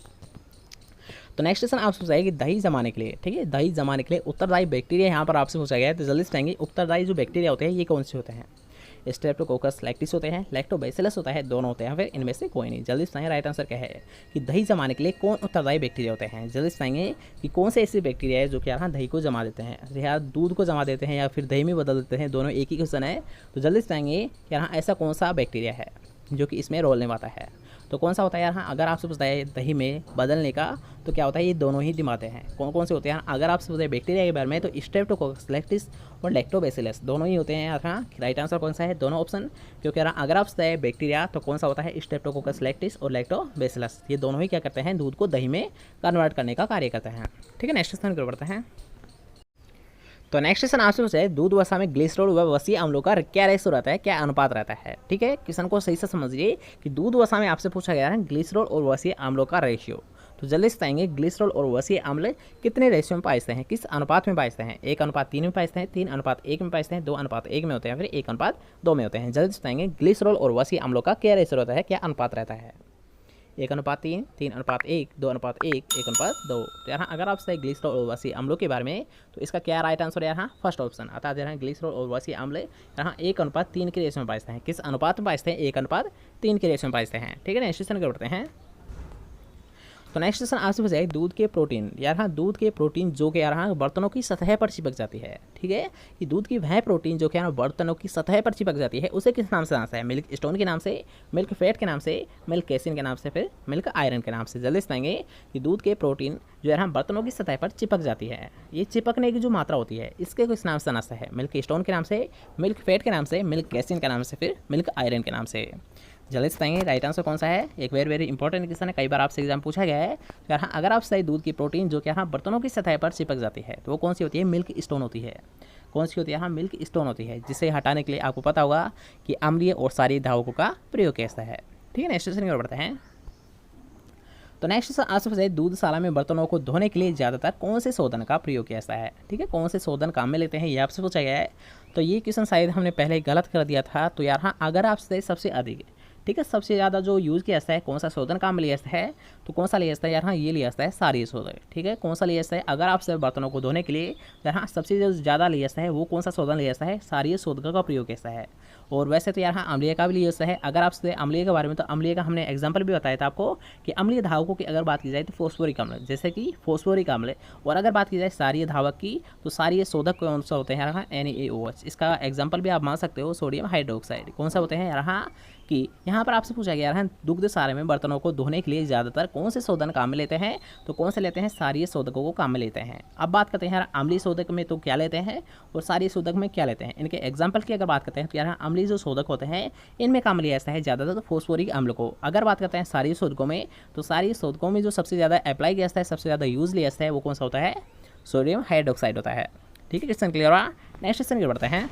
तो नेक्स्ट क्वेश्चन आपसे पूछा है कि दही जमाने के लिए, ठीक है, दही जमाने के लिए उत्तरदायी बैक्टीरिया यहाँ पर आपसे पूछा गया है। तो जल्दी से आएंगे उत्तरदायी जो बैक्टीरिया होते हैं ये कौन से होते हैं। स्ट्रेप्टोकोकस लैक्टिस होते हैं, लैक्टोबैसिलस होता है, दोनों होते हैं, फिर इनमें से कोई नहीं। जल्दी से राइट आंसर क्या है कि दही जमाने के लिए कौन उत्तरदायी बैक्टीरिया होते हैं। जल्दी से आएंगे कि कौन से ऐसे बैक्टीरिया है जो कि यहाँ दही को जमा देते हैं, या दूध को जमा देते हैं या फिर दही में बदल देते हैं, दोनों एक ही क्वेश्चन है। तो जल्दी से आएंगे कि यहाँ ऐसा कौन सा बैक्टीरिया है जो कि इसमें रोल निभाता है। तो कौन सा होता है यार हाँ, अगर आपसे पूछता है दही में बदलने का तो क्या होता है, ये दोनों ही दिमाते हैं। कौन कौन से होते हैं, अगर आपसे पूछते हैं बैक्टीरिया के बारे में, तो स्ट्रेप्टोकोकस लैक्टिस और लैक्टोबैसिलस दोनों ही होते हैं यार हाँ। राइट आंसर कौन सा है, दोनों ऑप्शन, क्योंकि यार अगर आप पूछते हैं बैक्टीरिया तो कौन सा होता है स्ट्रेप्टोकोकस लैक्टिस और लैक्टोबैसिलस, ये दोनों ही क्या करते हैं, दूध को दही में कन्वर्ट करने का कार्य करते हैं, ठीक है। नेक्स्ट क्वेश्चन की ओर बढ़ते हैं। तो नेक्स्ट क्वेश्चन आपसे पूछा है दूध वसा में ग्लिसरॉल व वसीय अम्लों का क्या रेशो रहता है, क्या अनुपात रहता है, ठीक है। क्वेश्चन को सही से समझिए कि दूध वसा में आपसे पूछा गया है ग्लिसरॉल और वसीय अम्लों का रेशियो। तो जल्दी से बताएंगे ग्लिसरॉल और वसीय अम्ल कितने रेशियो में पाइजते हैं, किस अनुपात में पाइजते हैं। 1:3 में पाइजते हैं, 3:1 में पाइजते हैं, 2:1 में होते हैं, फिर 1:2 में होते हैं। जल्दी से बताएंगे ग्लिसरॉल और वसीय अम्लों का क्या रेशियो रहता है, क्या अनुपात रहता है। 1:3, 3:1, 2:1, 1:2। तो यहाँ अगर आप सही ग्लिसरॉल और वसीय अम्लों के बारे में, तो इसका क्या राइट आंसर है यहाँ फर्स्ट ऑप्शन। अतः यहाँ ग्लिसरॉल और वसीय अम्ल यहाँ 1:3 के रेशियो में पाइजते हैं। किस अनुपात में पाइजते हैं, 1:3 के रेशियो में पाइजते हैं, ठीक है। नेक्स्ट क्वेश्चन करते हैं। तो नेक्स्ट क्वेश्चन आपसे पूछा है दूध के प्रोटीन, यार हाँ दूध के प्रोटीन जो कि यार हाँ बर्तनों की सतह पर चिपक जाती है, ठीक है, कि दूध की वह प्रोटीन जो कि यार बर्तनों की सतह पर चिपक जाती है उसे किस नाम से जाना है? मिल्क स्टोन के नाम से, मिल्क फैट के नाम से, मिल्क कैसिन के नाम से, फिर मिल्क आयरन के नाम से। जल्दी सुनाएंगे कि दूध के प्रोटीन जो है हम बर्तनों की सतह पर चिपक जाती है, ये चिपकने की जो मात्रा होती है इसके किस नाम से जाना है? मिल्क स्टोन के नाम से, मिल्क फैट के नाम से, मिल्क कैसिन के नाम से, फिर मिल्क आयरन के नाम से। जल्दी बताएंगे राइट आंसर कौन सा है? एक वेरी इंपॉर्टेंट क्वेश्चन है, कई बार आपसे एग्जाम पूछा गया है। तो यहाँ अगर आप सही दूध की प्रोटीन जो कि यहाँ बर्तनों की सतह पर चिपक जाती है तो वो कौन सी होती है? मिल्क स्टोन होती है। कौन सी होती है? यहाँ मिल्क स्टोन होती है, जिसे हटाने के लिए आपको पता होगा कि अम्लीय और क्षारीय धावकों का प्रयोग कैसा है। ठीक है, नेक्स्ट क्वेश्चन की ओर बढ़ते हैं। तो नेक्स्ट आपसे दूधशाला में बर्तनों को धोने के लिए ज़्यादातर कौन से शोधन का प्रयोग किया जाता है? ठीक है, कौन से शोधन काम में लेते हैं ये आपसे पूछा गया है। तो ये क्वेश्चन शायद हमने पहले गलत कर दिया था। तो यार हाँ अगर आपसे सबसे अधिक, ठीक है, सबसे ज़्यादा जो यूज़ किया जाता है कौन सा शोधन काम में लिया जाता है, तो कौन सा लिया जाता है? यार हाँ ये लिया जाता है क्षारीय शोधक। ठीक है, कौन सा लिया जाता है? अगर आपसे बर्तनों को धोने के लिए यार हाँ सबसे जो ज़्यादा लिया जाता है वो कौन सा शोधन लिया जाता है? क्षारीय शोधक का प्रयोग कैसा है। और वैसे तो यार हाँ अम्लीय का भी लिया जाता है। अगर आपसे अम्लीय के बारे में, तो अम्लीय का हमने एग्जाम्पल भी बताया था आपको कि अम्लीय धावकों की अगर बात की जाए तो फॉस्फोरिक अम्ल, जैसे कि फॉस्फोरिक अम्ल। और अगर बात की जाए क्षारीय धावक की तो क्षारीय शोधक कौन सा होते हैं? यार हाँ NaOH। इसका एग्जाम्पल भी आप मान सकते हो सोडियम हाइड्रोक्साइड। कौन सा होते हैं? यार हाँ कि यहाँ पर आपसे पूछा गया है दुग्धशाला में बर्तनों को धोने के लिए ज़्यादातर कौन से शोधन काम में लेते हैं, तो कौन से लेते हैं? क्षारीय शोधकों को काम में लेते हैं। अब बात करते हैं यार अम्लीय शोधक में तो क्या लेते हैं और क्षारीय शोधक में क्या लेते हैं। इनके एग्जाम्पल की अगर बात करते हैं तो यार अम्लीय जो शोधक होते हैं इनमें काम लिया जाता है ज़्यादातर तो फॉस्फोरिक अम्ल को। अगर बात करते हैं क्षारीय शोधकों में, तो क्षारीय शोधकों में जो सबसे ज़्यादा अप्लाई किया जाता है, सबसे ज़्यादा यूज़ लिया जाता है वो कौन सा होता है? सोडियम हाइड्रोक्साइड होता है। ठीक है, क्वेश्चन क्लियर हुआ? नेक्स्ट क्वेश्चन की बढ़ते हैं।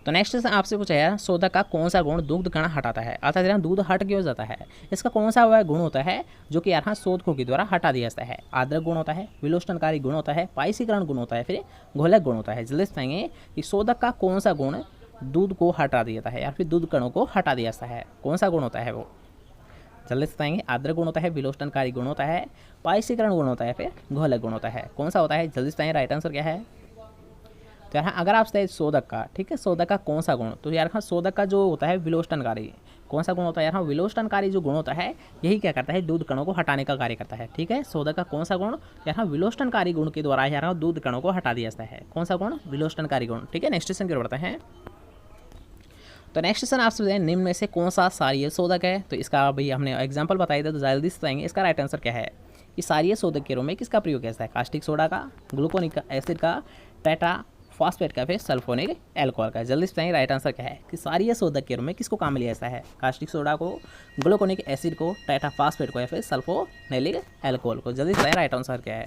तो नेक्स्ट क्वेश्चन आपसे पूछा है शोधक का कौन सा गुण दूध कण हटाता है, अर्थात यहाँ दूध हट क्यों जाता है, इसका कौन सा वह गुण होता है जो कि यहाँ शोधकों के द्वारा हटा दिया जाता है? आर्द्रक गुण होता है, विलोष्टनकारी गुण होता है, पाइसीकरण गुण होता है, फिर घोलक गुण होता है। जल्दी बताएंगे कि शोधक का कौन सा गुण दूध को हटा दिया जाता है या फिर दूध कणों को हटा दिया जाता है? कौन सा गुण होता है वो? जल्दी बताएंगे। आर्द्रक गुण होता है, विलोष्टनकारी गुण होता है, पाइसीकरण गुण होता है, फिर घोलक गुण होता है। कौन सा होता है? जल्दी बताएंगे राइट आंसर क्या है? तो यहाँ अगर आपसे शोधक का, ठीक है, शोधक का कौन सा गुण, तो यार हाँ शोधक का जो होता है विलोष्टनकारी। कौन सा गुण होता है? यार हाँ विलोष्टनकारी जो गुण होता है यही क्या करता है? दूध कणों को हटाने का कार्य करता है। ठीक है, शोधक का कौन सा गुण? यार हाँ विलोष्टनकारी गुण के द्वारा यार हाँ दूध कणों को हटा दिया जाता है। कौन सा गुण? विलोष्टनकारी गुण। ठीक है, नेक्स्ट क्वेश्चन की ओर बढ़ते हैं। तो नेक्स्ट क्वेश्चन आपसे निम्न में से कौन सा क्षारीय शोधक है, तो इसका भाई हमने एग्जाम्पल बताया था तो जल्दी से बताएंगे इसका राइट आंसर क्या है। कि क्षारीय शोधक के रूप में किसका प्रयोग कैसा है? कास्टिक सोडा का, ग्लूकोनिक एसिड का, टेट्रा फॉस्फेट का, फिर सल्फोनिक एल्कोहल का। जल्दी से बताएंगे राइट आंसर क्या है। कि क्षारीय शोधक के रूप में किसको काम में लिया जाता है? कास्टिक सोडा को, ग्लूकोनिक एसिड को, टेट्रा फॉस्फेट को, या फिर सल्फोनिक एल्कोहल को। जल्दी से बताएं राइट आंसर क्या है।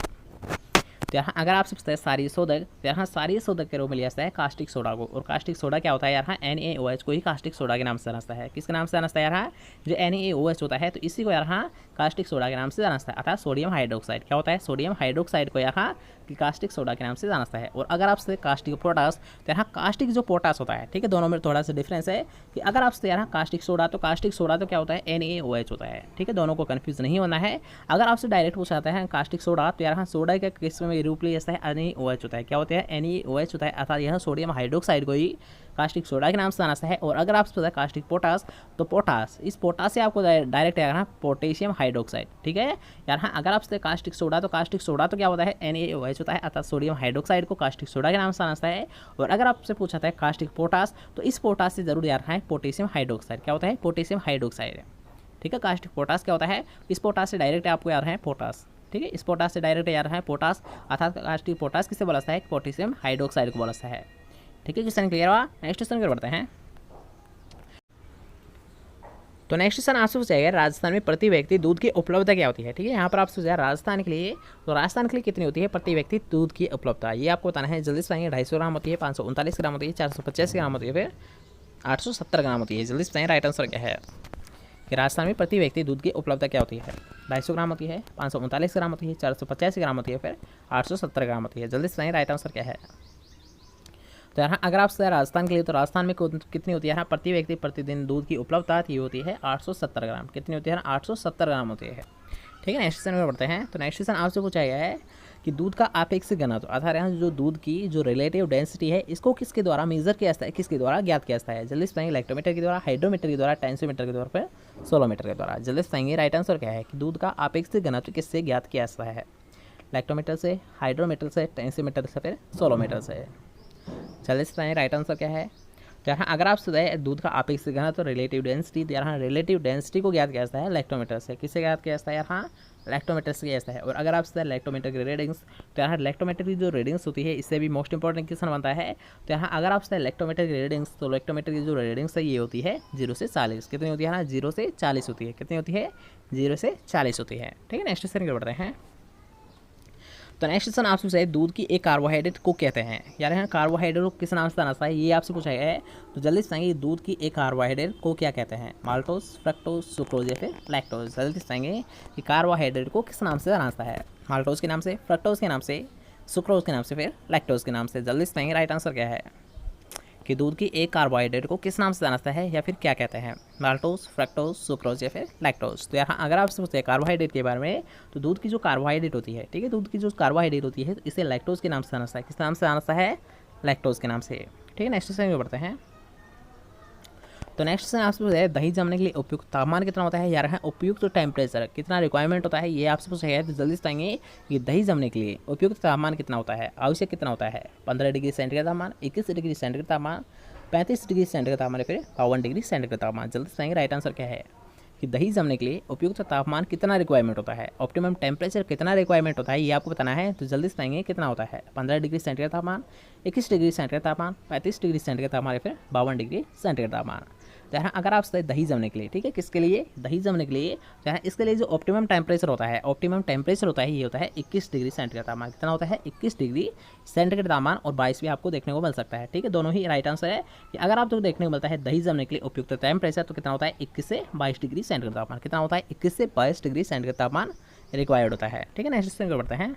तो यहाँ अगर आपसे पूछते हैं क्षारीय शोधक, तो यहाँ क्षारीय शोधक के रूप में लिया जाता है कास्टिक सोडा को। और कास्टिक सोडा क्या होता है? यार NaOH को ही कास्टिक सोडा के नाम से जानता है। किसके नाम से जानता है? यार जो NaOH होता है तो इसी को यार कास्टिक सोडा के नाम से जानता है, अर्थात सोडियम हाइड्रोक्साइड। क्या होता है? सोडियम हाइड्रोक्साइड को यहाँ कास्टिक सोडा के नाम से जानता है। और अगर आपसे कास्टिक पोटास, तो यहाँ कास्टिक जो पोटास होता है, ठीक है, दोनों में थोड़ा सा डिफरेंस है। कि अगर आपसे यहाँ कास्टिक सोडा, तो कास्टिक सोडा तो क्या होता है? NaOH होता है। ठीक है, दोनों को कन्फ्यूज नहीं होना है। अगर आपसे डायरेक्ट पूछा जाता है कास्टिक सोडा, तो यार सोडा के किस में रूप लिया जाता है? NaOH होता है। क्या होता है? NaOH होता है, अर्थात यह सोडियम हाइड्रोक्साइड को ही कास्टिक सोडा के नाम से जाना है। और अगर आपसे पता है कास्टिक पोटास, तो पोटास, इस पोटास से आपको डायरेक्ट यार पोटेशियम हाइड्रोक्साइड। ठीक है यार हाँ, अगर आपसे कास्टिक सोडा, तो कास्टिक सोडा तो क्या होता है? NaOH होता है, अर्थात सोडियम हाइड्रोक्साइड को कास्टिक सोडा के नाम से जाना है। और अगर आपसे पूछा था कास्टिक पोटास, तो इस पोटास से जरूर यार है पोटेशियम हाइड्रोक्साइड। क्या होता है? Potassium hydroxide. ठीक है, कास्टिक पोटास क्या होता है? इस पोटास से डायरेक्ट आपको यार है पोटास। ठीक है, इस पोटास से डायरेक्ट यार है पोटास, अर्थात कास्टिक पोटास किससे बोला जाता है? पोटेशियम हाइड्रोक्साइड को बोला जाता है। ठीक है, क्वेश्चन क्लियर हुआ? नेक्स्ट क्वेश्चन की ओर बढ़ते हैं। तो नेक्स्ट क्वेश्चन आपसे पूछा जाएगा राजस्थान में प्रति व्यक्ति दूध की उपलब्धता क्या होती है। ठीक है, यहाँ पर आपसे पूछा राजस्थान के लिए, तो राजस्थान के लिए कितनी होती है प्रति व्यक्ति दूध की उपलब्धता, ये आपको बताना है। जल्दी से बताएंगे। 250 ग्राम होती है, 539 ग्राम होती है, 450 ग्राम होती है, फिर 870 ग्राम होती है। जल्दी से बताएं राइट आंसर क्या है। कि राजस्थान में प्रति व्यक्ति दूध की उपलब्धता क्या होती है? 250 ग्राम होती है, 539 ग्राम होती है, 450 ग्राम होती है, फिर 870 ग्राम होती है। जल्दी से बताएं राइट आंसर क्या है। तो यहाँ अगर आप राजस्थान के लिए, तो राजस्थान में कितनी होती है? यहाँ प्रति व्यक्ति प्रतिदिन दूध की उपलब्धता ये होती है 870 ग्राम। कितनी होती है? 870 ग्राम होती है। ठीक है, नेक्स्ट क्वेश्चन में बढ़ते हैं। तो नेक्स्ट क्वेश्चन आपसे पूछा गया है कि दूध का आपेक्षिक घनत्व अर्थात यहाँ जो दूध की जो रिलेटिव डेंसिटी है इसको किसके द्वारा मेजर किया जाता है, किसके द्वारा ज्ञात किया जाता है। जल्दी से बताएंगे लैक्टोमीटर के द्वारा, हाइड्रोमीटर के द्वारा, टेंसियोमीटर के द्वारा, फिर सोलोमीटर के द्वारा। जल्दी से बताएंगे राइट आंसर क्या है कि दूध का आपेक्षिक घनत्व किससे ज्ञात किया जाता है, लैक्टोमीटर से, हाइड्रोमीटर से, टेंसियोमीटर से, फिर सोलोमीटर से। जल्दी से बताएंगे राइट आंसर क्या है। तो यहाँ अगर आप सुधाए दूध का आपेक्षिक घनत्व तो रिलेटिव डेंसिटी, तो यहाँ रिलेटिव डेंसिटी को ज्ञात किया जाता है लैक्टोमीटर से। किससे ज्ञात किया जाता है, यहाँ लैक्टोमीटर से किया जाता है। और अगर आप सुधाए लैक्टोमीटर की रीडिंग्स, तो यहाँ लैक्टोमीटर की जो रीडिंग्स होती है इससे भी मोस्ट इंपॉर्टेंट क्वेश्चन बनता है। तो यहाँ अगर आप सुधाए लैक्टोमीटर की रीडिंग्स, तो लैक्टोमीटर की जो रीडिंग्स है ये होती है 0 से 40। कितनी होती है ना, 0 से 40 होती है। कितनी होती है, 0 से 40 होती है। ठीक है, नेक्स्ट क्वेश्चन बढ़ते हैं। तो नेक्स्ट क्वेश्चन आपसे पूछा है दूध की एक कार्बोहाइड्रेट को कहते हैं। यार यहाँ कार्बोहाइड्रेट को किस नाम से जाना जाता है ये आपसे पूछा है। तो जल्दी से बताएंगे दूध की एक कार्बोहाइड्रेट को क्या कहते हैं, माल्टोज, फ्रक्टोज, सुक्रोज या फिर लैक्टोज। जल्दी से बताएंगे कि कार्बोहाइड्रेट को किस नाम से जाना जाता है, माल्टोज के नाम से, फ्रक्टोज के नाम से, सुक्रोज के नाम से, फिर लैक्टोज के नाम से। जल्दी से बताएंगे राइट आंसर क्या है कि दूध की एक कार्बोहाइड्रेट को किस नाम से जाना जाता है या फिर क्या कहते हैं, माल्टोज, फ्रक्टोज, सुक्रोज या फिर लैक्टोज। तो यहाँ अगर आप सोचते हैं कार्बोहाइड्रेट के बारे में, तो दूध की जो कार्बोहाइड्रेट होती है, ठीक है, दूध की जो कार्बोहाइड्रेट होती है तो इसे लैक्टोज के नाम से जाना जाता है। किस नाम से जाना जाता है, लैक्टोज के नाम से। ठीक है, नेक्स्ट क्वेश्चन में बढ़ते हैं। तो नेक्स्ट क्वेश्चन आपसे पूछा है दही जमने के लिए उपयुक्त तापमान कितना होता है। यार है उपयुक्त टेम्परेचर कितना रिक्वायरमेंट होता है ये आपसे पूछा है। तो जल्दी बताएंगे कि दही जमने के लिए उपयुक्त तापमान कितना होता है, आवश्यक कितना होता है। 15 डिग्री सेंटीग्रेड तापमान, 21 डिग्री सेंटीग्रेड तापमान, 35 डिग्री सेंटीग्रेड तापमान, फिर 52 डिग्री सेंटीग्रेड तापमान। जल्दी बताएंगे राइट आंसर क्या है कि दही जमने के लिए उपयुक्त तापमान कितना रिक्वायरमेंट होता है, ऑप्टिमम टेम्परेचर कितना रिक्वायरमेंट होता है ये आपको बताना है। तो जल्दी बताएंगे कितना होता है, 15 डिग्री सेंटीग्रेड तापमान, 21 डिग्री सेंटीग्रेड तापमान, 35 डिग्री सेंटीग्रेड तापमान, फिर 52 डिग्री सेंटीग्रेड तापमान। तो यहाँ अगर आप दही जमने के लिए, ठीक है, किसके लिए, दही जमने के लिए, तो यहाँ इसके लिए जो ऑप्टिमम टेम्परेचर होता है, ऑप्टिमम टेम्परेचर होता है ये होता है 21 डिग्री सेंटीग्रेड तापमान। कितना होता है, 21 डिग्री सेंटीग्रेड तापमान, और 22 भी आपको देखने को मिल सकता है। ठीक है, दोनों ही राइट आंसर है कि अगर आपको देखने को मिलता है दही जमने के लिए उपयुक्त टेम्परेचर तो कितना होता है 21 से 22 डिग्री सेंटीग्रेड तापमान। कितना होता है, 21 से 22 डिग्री सेंटीग्रेड तापमान रिक्वायर्ड होता है। ठीक है, नेक्स्ट क्वेश्चन को बढ़ते हैं।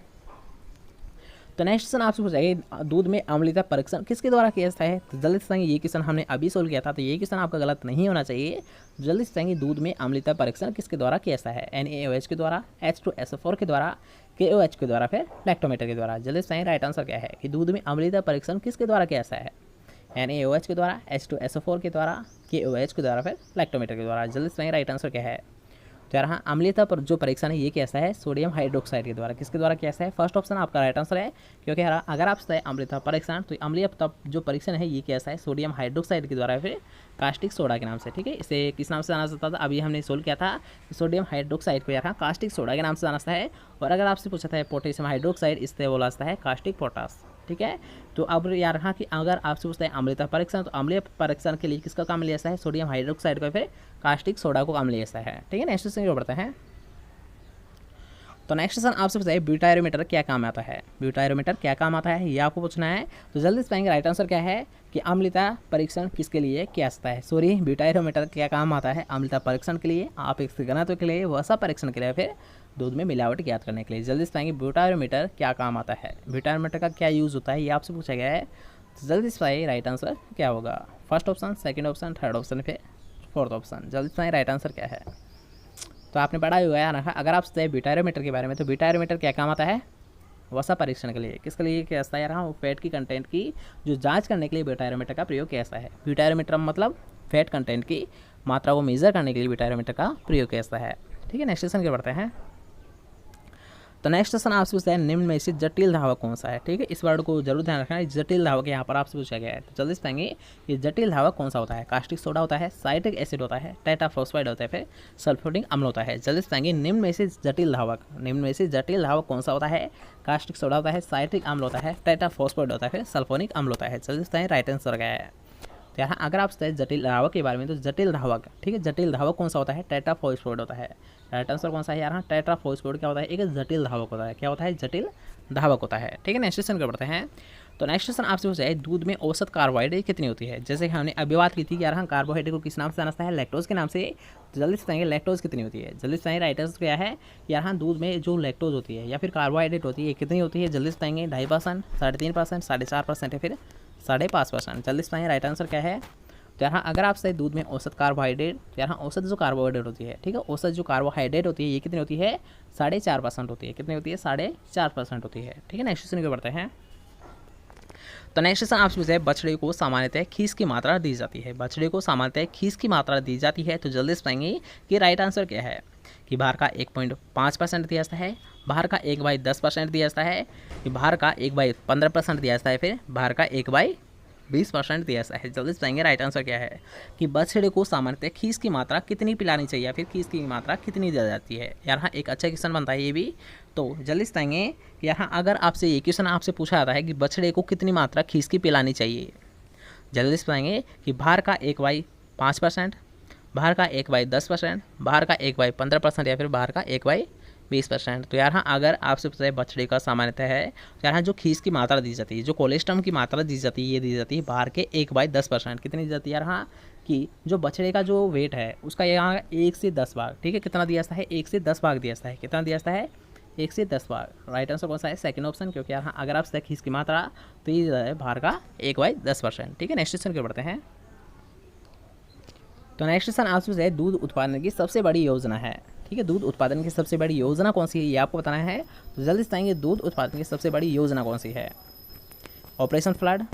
तो नेक्स्ट क्वेश्चन आपसे पूछा दूध में अम्लता परीक्षण किसके द्वारा किया जाता है। तो जल्दी से ये क्वेश्चन हमने अभी सोल्व किया था, तो ये क्वेश्चन आपका गलत नहीं होना चाहिए। जल्दी से दूध में अम्लता परीक्षण किसके द्वारा किया जाता है, NaOH के द्वारा, H2SO4 के द्वारा, KOH के द्वारा, फिर लैक्टोमीटर के द्वारा। जल्दी से राइट आंसर क्या है कि दूध में अम्लता परीक्षण किसके द्वारा किया जाता है, NaOH के द्वारा, H2SO4 के द्वारा, KOH के द्वारा, फिर लैक्टोमीटर के द्वारा। जल्दी से राइट आंसर क्या है। तो यार हाँ अम्लीयता पर जो परीक्षण है ये कैसा है, सोडियम हाइड्रोक्साइड के द्वारा। किसके द्वारा कैसा है, फर्स्ट ऑप्शन आपका राइट आंसर है। क्योंकि यार अगर आप अम्लीयता परीक्षण, तो अम्लीयता जो परीक्षण है ये कैसा है, सोडियम हाइड्रोक्साइड के द्वारा, फिर कास्टिक सोडा के नाम से। ठीक है, इसे किस नाम से जाना जाता था, अभी हमने सोल्व किया था कि सोडियम हाइड्रोक्साइड को यार कास्टिक सोडा के नाम से जाना जाता है। और अगर आपसे पूछा था पोटेशियम हाइड्रोक्साइड, इससे बोला जाता है कास्टिक पोटास। ठीक है, तो अब यार हाँ कि अगर आपसे पूछते हैं अम्लीयता परीक्षण, तो अम्लीय परीक्षण के लिए किसका काम लिया जाता है, सोडियम हाइड्रोक्साइड का, फिर कास्टिक सोडा को काम लिया जाता है। ठीक है, नेक्स्ट क्वेश्चन बढ़ते हैं। तो नेक्स्ट क्वेश्चन आपसे बताइए ब्यूटायरोमीटर क्या काम आता है, ब्यूटायरोमीटर क्या काम आता है ये आपको पूछना है। तो जल्दी से पाएंगे राइट आंसर क्या है कि अम्लता परीक्षण किसके लिए किया जाता है, सॉरी ब्यूटायरोमीटर क्या काम आता है, अम्लता परीक्षण के लिए, आपेक्षिक घनत्व के लिए, वसा परीक्षण के लिए, फिर दूध में मिलावट ज्ञात करने के लिए। जल्दी से पाएंगे ब्यूटायरोमीटर क्या काम आता है, ब्यूटायरोमीटर का क्या यूज़ होता है ये आपसे पूछा गया है। तो जल्दी से पाइए राइट आंसर क्या होगा, first option, second option, third option, फिर फोर्थ ऑप्शन। जल्दी से पाइए राइट आंसर क्या है। तो आपने पढ़ा हुआ है ना, अगर आप सोचते हैं ब्यूटायरोमीटर के बारे में, तो ब्यूटायरोमीटर क्या काम आता है, वसा परीक्षण के लिए। किसके लिए किया जाता है यार, वो फैट की कंटेंट की जो जांच करने के लिए ब्यूटायरोमीटर का प्रयोग किया जाता है। ब्यूटायरोमीटर मतलब फैट कंटेंट की मात्रा को मेजर करने के लिए ब्यूटायरोमीटर का प्रयोग किया जाता है। ठीक है, नेक्स्ट क्वेश्चन के बढ़ते हैं। तो नेक्स्ट क्वेश्चन आपसे पूछता है निम्न में से जटिल धावक कौन सा है। ठीक है, इस वर्ड को जरूर ध्यान रखना है, जटिल धावक यहाँ पर आपसे पूछा गया है। तो जल्दी से पाएंगे ये जटिल धावक कौन सा होता है, कास्टिक सोडा होता है, साइट्रिक एसिड होता है, टेट्राफॉस्फाइड होता है, फिर सल्फ्यूरिक अम्ल होता है। जल्दी से पाएंगे निम्न में से जटिल धावक, निम्न में से जटिल धावक कौन सा होता है, कास्टिक सोडा होता है, साइट्रिक अम्ल होता है, टेट्राफॉस्फाइड होता है, फिर सल्फ्यूरिक अम्ल होता है। जल्दी से पाएंगे राइट आंसर क्या है। तो यहाँ अगर आप जटिल धावक के बारे में, तो जटिल धावक, ठीक है, जटिल धावक कौन सा होता है, टेट्राफॉस्फेट होता है। राइट आंसर कौन सा है यहाँ, टेट्राफॉस्फेट क्या होता है, एक जटिल धावक होता है। क्या होता है, जटिल धावक होता है। ठीक है, नेक्स्ट क्वेश्चन बढ़ते हैं। तो नेक्स्ट क्वेश्चन आपसे पूछा है दूध में औसत कार्बोहाइड्रेट कितनी होती है। जैसे हमने अभी बात की थी कि यार हाँ कार्बोहाइड्रेट को किस नाम से जाना जाता है, लैक्टोज के नाम से। तो जल्दी से बताएंगे लैक्टोज कितनी होती है। जल्दी से बताएंगे राइट आंसर क्या है, यार हाँ दूध में जो लैक्टोज होती है या फिर कार्बोहाइड्रेट होती है कितनी होती है। जल्दी से बताएंगे 2.5%, 3.5%, 4.5%, फिर 5.5%। जल्दी से बताएंगे राइट आंसर क्या है। तो यहाँ अगर आपसे दूध में औसत कार्बोहाइड्रेट, तो यहाँ औसत जो कार्बोहाइड्रेट होती है, ठीक है, औसत जो कार्बोहाइड्रेट होती है ये कितनी होती है, 4.5% होती है। कितनी होती है, 4.5% होती है। ठीक है, नेक्स्ट क्वेश्चन की बढ़ते हैं। तो नेक्स्ट क्वेश्चन आपसे पूछा है बछड़े को सामान्यतः खीस की मात्रा दी जाती है। बछड़े को सामान्यतः खीस की मात्रा दी जाती है, तो जल्दी से पाएंगे कि राइट आंसर क्या है। कि बाहर का 1.5% दिया जाता है, बाहर का 1/10% दिया जाता है, कि बाहर का 1/15% दिया जाता है, फिर बाहर का 1/20% दिया जाता है। जल्दी से पाएंगे राइट आंसर क्या है। कि बछड़े को सामान्यतः खीस की मात्रा कितनी पिलानी चाहिए, या फिर खीस की मात्रा कितनी दी जाती है। यहाँ एक अच्छा क्वेश्चन बनता है ये भी। तो जल्दी से पाएंगे कि यहाँ अगर आपसे ये क्वेश्चन आपसे पूछा जाता है कि बछड़े को कितनी मात्रा खीस की पिलानी चाहिए, जल्दी से पाएंगे कि बाहर का 1/5%, बाहर का 1/10%, बाहर का 1/15% या फिर बाहर का 1/20%। तो यहाँ अगर आपसे पूछा है बछड़े का सामान्यतः है, तो यहाँ जो खीस की मात्रा दी जाती है, जो कोलेस्ट्रॉल की मात्रा दी जाती है, ये दी जाती है बाहर के 1/10%। कितनी दी जाती है यहाँ, कि जो बछड़े का जो वेट है उसका यहाँ 1 से 10 भाग, ठीक है, कितना दिया जाता है, 1 से 10 भाग दिया जाता है। कितना दिया जाता है, 1 से 10 भाग। राइट आंसर कौन सा है, सेकंड ऑप्शन, क्योंकि यहाँ अगर आपसे खीस की मात्रा तो ये है बाहर का 1/10%। ठीक है, नेक्स्ट क्वेश्चन की बढ़ते हैं। तो नेक्स्ट क्वेश्चन आपसे है दूध उत्पादन की सबसे बड़ी योजना है। ठीक है, दूध उत्पादन की सबसे बड़ी योजना कौन सी है ये आपको बताना है। तो जल्दी से बताएंगे दूध उत्पादन की सबसे बड़ी योजना कौन सी है। Operation flood,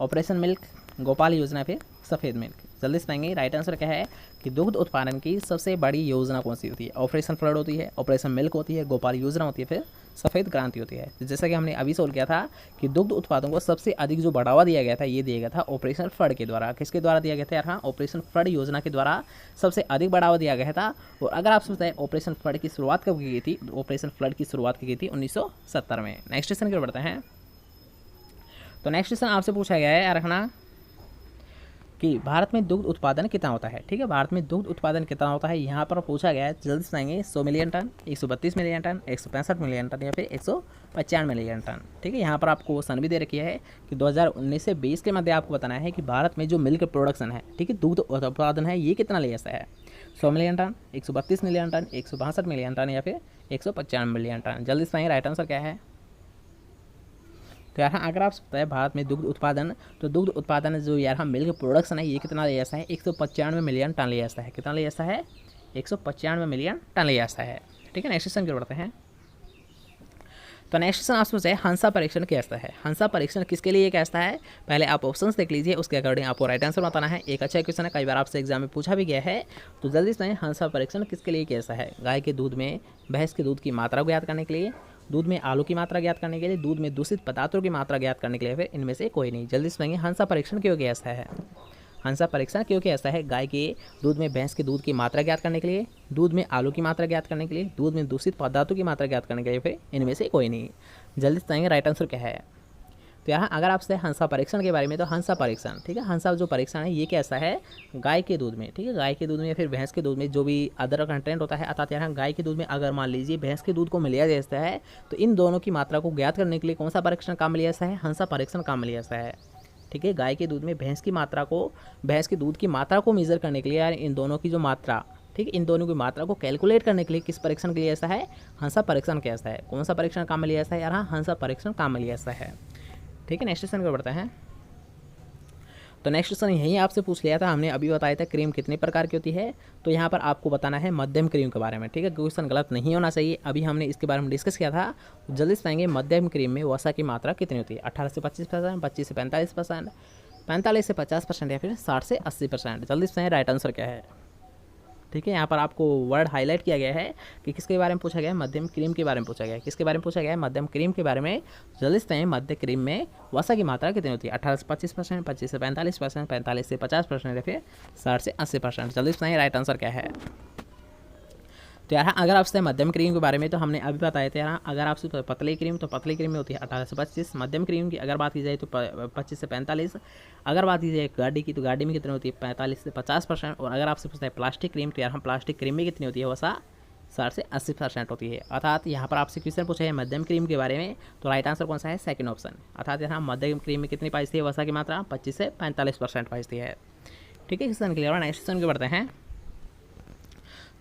operation milk, Gopal योजना, फिर सफ़ेद मिल्क। जल्दी से बताएंगे राइट आंसर क्या है। कि दुग्ध उत्पादन की सबसे बड़ी योजना कौन सी होती है। ऑपरेशन फ्लड होती है, ऑपरेशन मिल्क होती है, गोपाल योजना होती है, फिर सफ़ेद क्रांति होती है। तो जैसा कि हमने अभी सोल्व किया था कि दुग्ध उत्पादन को सबसे अधिक जो बढ़ावा दिया गया था ये दिया गया था ऑपरेशन फ्लड के द्वारा। किसके द्वारा दिया गया था यहाँ, ऑपरेशन फ्लड योजना के द्वारा सबसे अधिक बढ़ावा दिया गया था। और अगर आप सोचते हैं ऑपरेशन फ्लड की शुरुआत कब की गई थी, तो ऑपरेशन फ्लड की शुरुआत की गई थी 1970 में। नेक्स्ट क्वेश्चन की ओर बढ़ते हैं। तो नेक्स्ट क्वेश्चन आपसे पूछा गया है रखना कि भारत में दुग्ध उत्पादन कितना होता है। ठीक है, भारत में दुग्ध उत्पादन कितना होता है यहाँ पर पूछा गया है। जल्दी से आएंगे 100 million ton, 132 million ton, 165 million ton या फिर 195 मिलियन टन। ठीक है, यहाँ पर आपको सन भी दे रखी है कि 2019 से 20 के मध्य आपको बताना है कि भारत में जो मिल्क प्रोडक्शन है, ठीक है, दूध उत्पादन है, ये कितना ले जाता है। 100 million ton, 132 million ton, 162 million ton या फिर 195 मिलियन टन। जल्दी से आएंगे राइट आंसर क्या है। तो यहाँ अगर आप सकते हैं भारत में दुग्ध उत्पादन, तो दुग्ध उत्पादन जो यहाँ मिल्क प्रोडक्शन है ये कितना ले जाता है, 195 मिलियन टन ले जाता है। कितना ले जाता है, 195 मिलियन टन ले जाता है। ठीक है, नेक्स्ट क्वेश्चन की बढ़ते हैं। तो नेक्स्ट क्वेश्चन आपसे पूछा है हंसा परीक्षण कैसा है। हंसा परीक्षण किसके लिए कैसा है, पहले आप ऑप्शंस देख लीजिए, उसके अकॉर्डिंग आपको राइट आंसर बताना है। एक अच्छा क्वेश्चन है, कई बार आपसे एग्जाम में पूछा भी गया है। तो जल्दी से हंसा परीक्षण किसके लिए कैसा है। गाय के दूध में भैंस के दूध की मात्रा को ज्ञात करने के लिए, दूध में आलू की मात्रा ज्ञात करने के लिए, दूध में दूषित पदार्थों की मात्रा ज्ञात करने के लिए, फिर इनमें से कोई नहीं। जल्दी से हंसा परीक्षण क्यों किया ऐसा है। हंसा परीक्षण क्योंकि ऐसा है, गाय के दूध में भैंस के दूध की मात्रा ज्ञात करने के लिए, दूध में आलू की मात्रा ज्ञात करने के लिए, दूध में दूषित पदार्थों की मात्रा ज्ञात करने के लिए, फिर इनमें से कोई नहीं। जल्दी से बताएंगे राइट आंसर क्या है। तो यहाँ अगर आपसे हंसा परीक्षण के बारे में, तो हंसा परीक्षण, ठीक है, हंसा जो परीक्षण है ये कैसा है, गाय के दूध में, ठीक है, गाय के दूध में या फिर भैंस के दूध में जो भी अदर कंटेंट होता है, अर्थात यहाँ गाय के दूध में अगर मान लीजिए भैंस के दूध को मिलाया जाता है, तो इन दोनों की मात्रा को ज्ञात करने के लिए कौन सा परीक्षण काम लिया जाता है, हंसा परीक्षण काम लिया जाता है। ठीक है, गाय के दूध में भैंस की मात्रा को, भैंस के दूध की मात्रा को मेजर करने के लिए, यार इन दोनों की जो मात्रा, ठीक है, इन दोनों की मात्रा को कैलकुलेट करने के लिए किस परीक्षण के लिए ऐसा है, हंसा परीक्षण के ऐसा है। कौन सा परीक्षण काम में लिया जाता है, यार हंसा परीक्षण काम में लिया जाता है। ठीक है, नेक्स्ट क्वेश्चन को बढ़ते हैं। तो नेक्स्ट क्वेश्चन यही आपसे पूछ लिया था, हमने अभी बताया था क्रीम कितने प्रकार की होती है। तो यहाँ पर आपको बताना है मध्यम क्रीम के बारे में। ठीक है, क्वेश्चन गलत नहीं होना चाहिए, अभी हमने इसके बारे में डिस्कस किया था। जल्दी से पाएंगे मध्यम क्रीम में वसा की मात्रा कितनी होती है, 18 से 25%, 25 से 45%, 45 से 50% या फिर 60 से 80%। जल्दी से राइट आंसर क्या है। ठीक है, यहाँ पर आपको वर्ड हाईलाइट किया गया है कि किसके बारे में पूछा गया है, मध्यम क्रीम के बारे में पूछा गया है। किसके बारे में पूछा गया है, मध्यम क्रीम के बारे में। जल्दी से मध्य क्रीम में वसा की मात्रा कितनी होती है, 18 से 25%, 25 से 45%, 45 से 50% या फिर 60 से 80%। जल्दी से राइट आंसर क्या है। तो यार अगर आपसे मध्यम क्रीम के बारे में, तो हमने अभी बताया था यार, अगर आपसे पतली क्रीम, तो पतली क्रीम में होती है 18 से 25। मध्यम क्रीम की अगर बात की जाए तो 25 से 45। अगर बात की जाए गाड़ी की, तो गाड़ी में कितनी होती है, 45 से 50%। और अगर आपसे पूछता है प्लास्टिक क्रीम, तो यार हम प्लास्टिक क्रीम में कितनी होती है, वसा 60 से 80% होती है। अर्थात यहाँ पर आपसे क्वेश्चन पूछा है मध्यम क्रीम के बारे में, तो राइट आंसर कौन सा है, सेकंड ऑप्शन। अर्थात यहाँ मध्यम क्रीम में कितनी पाई थी है, वसा की मात्रा 25 से 45% पाई है। ठीक है, क्वेश्चन क्लियर। नेक्स्ट क्वेश्चन के बढ़ते हैं।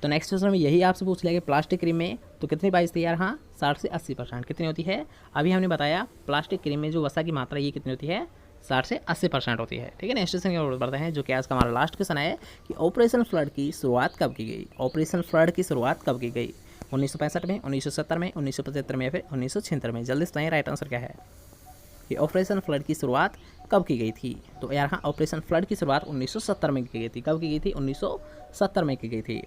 तो नेक्स्ट क्वेश्चन में यही आपसे पूछ लिया कि प्लास्टिक क्रीम में तो कितनी पाइस थी यार, हाँ 60 से 80% कितनी होती है। अभी हमने बताया प्लास्टिक क्रीम में जो वसा की मात्रा ये कितनी होती है, 60 से 80% होती है। ठीक है, नेक्स्ट क्वेश्चन की ओर बढ़ते हैं, जो कि आज का हमारा लास्ट क्वेश्चन है कि ऑपरेशन फ्लड की शुरुआत कब की गई। ऑपरेशन फ्लड की शुरुआत कब की गई? 1965 में, 1970 में, 1975 में या फिर 1976 में? जल्दी बताइए राइट आंसर क्या है कि ऑपरेशन फ्लड की शुरुआत कब की गई थी। तो यार हाँ, ऑपरेशन फ्लड की शुरुआत 1970 में की गई थी। कब की गई थी? 1970 में की गई थी।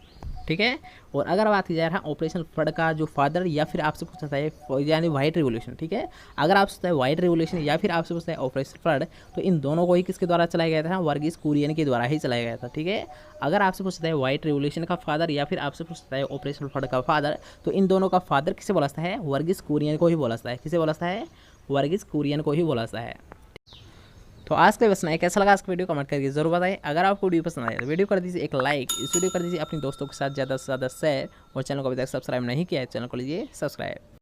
ठीक है, और अगर बात की जाए हाँ ऑपरेशन फ्लड का जो फादर, या फिर आपसे पूछा है यानी वाइट रिवोल्यूशन। ठीक है, अगर आपसे पूछता है वाइट रिवोल्यूशन या फिर आपसे पूछता है ऑपरेशन फ्लड, तो इन दोनों को ही किसके द्वारा चलाया गया था? वर्गीस कुरियन के द्वारा ही चलाया गया था। ठीक है, अगर आपसे पूछता है वाइट रिवोल्यूशन का फादर या फिर आपसे पूछता है ऑपरेशन फ्लड का फादर, तो इन दोनों का फादर किसे बोला जाता है? वर्गीस कुरियन को ही बोला जाता है। किसे बोला जाता है? वर्गीस कुरियन को ही बोला जाता है। तो आज का बस नहीं, कैसा लगा आज का वीडियो कमेंट करके जरूर बताएं। अगर आपको वीडियो पसंद आया तो वीडियो कर दीजिए एक लाइक, इस वीडियो कर दीजिए अपने दोस्तों के साथ ज़्यादा से ज़्यादा शेयर, और चैनल को अभी तक सब्सक्राइब नहीं किया है चैनल को लीजिए सब्सक्राइब।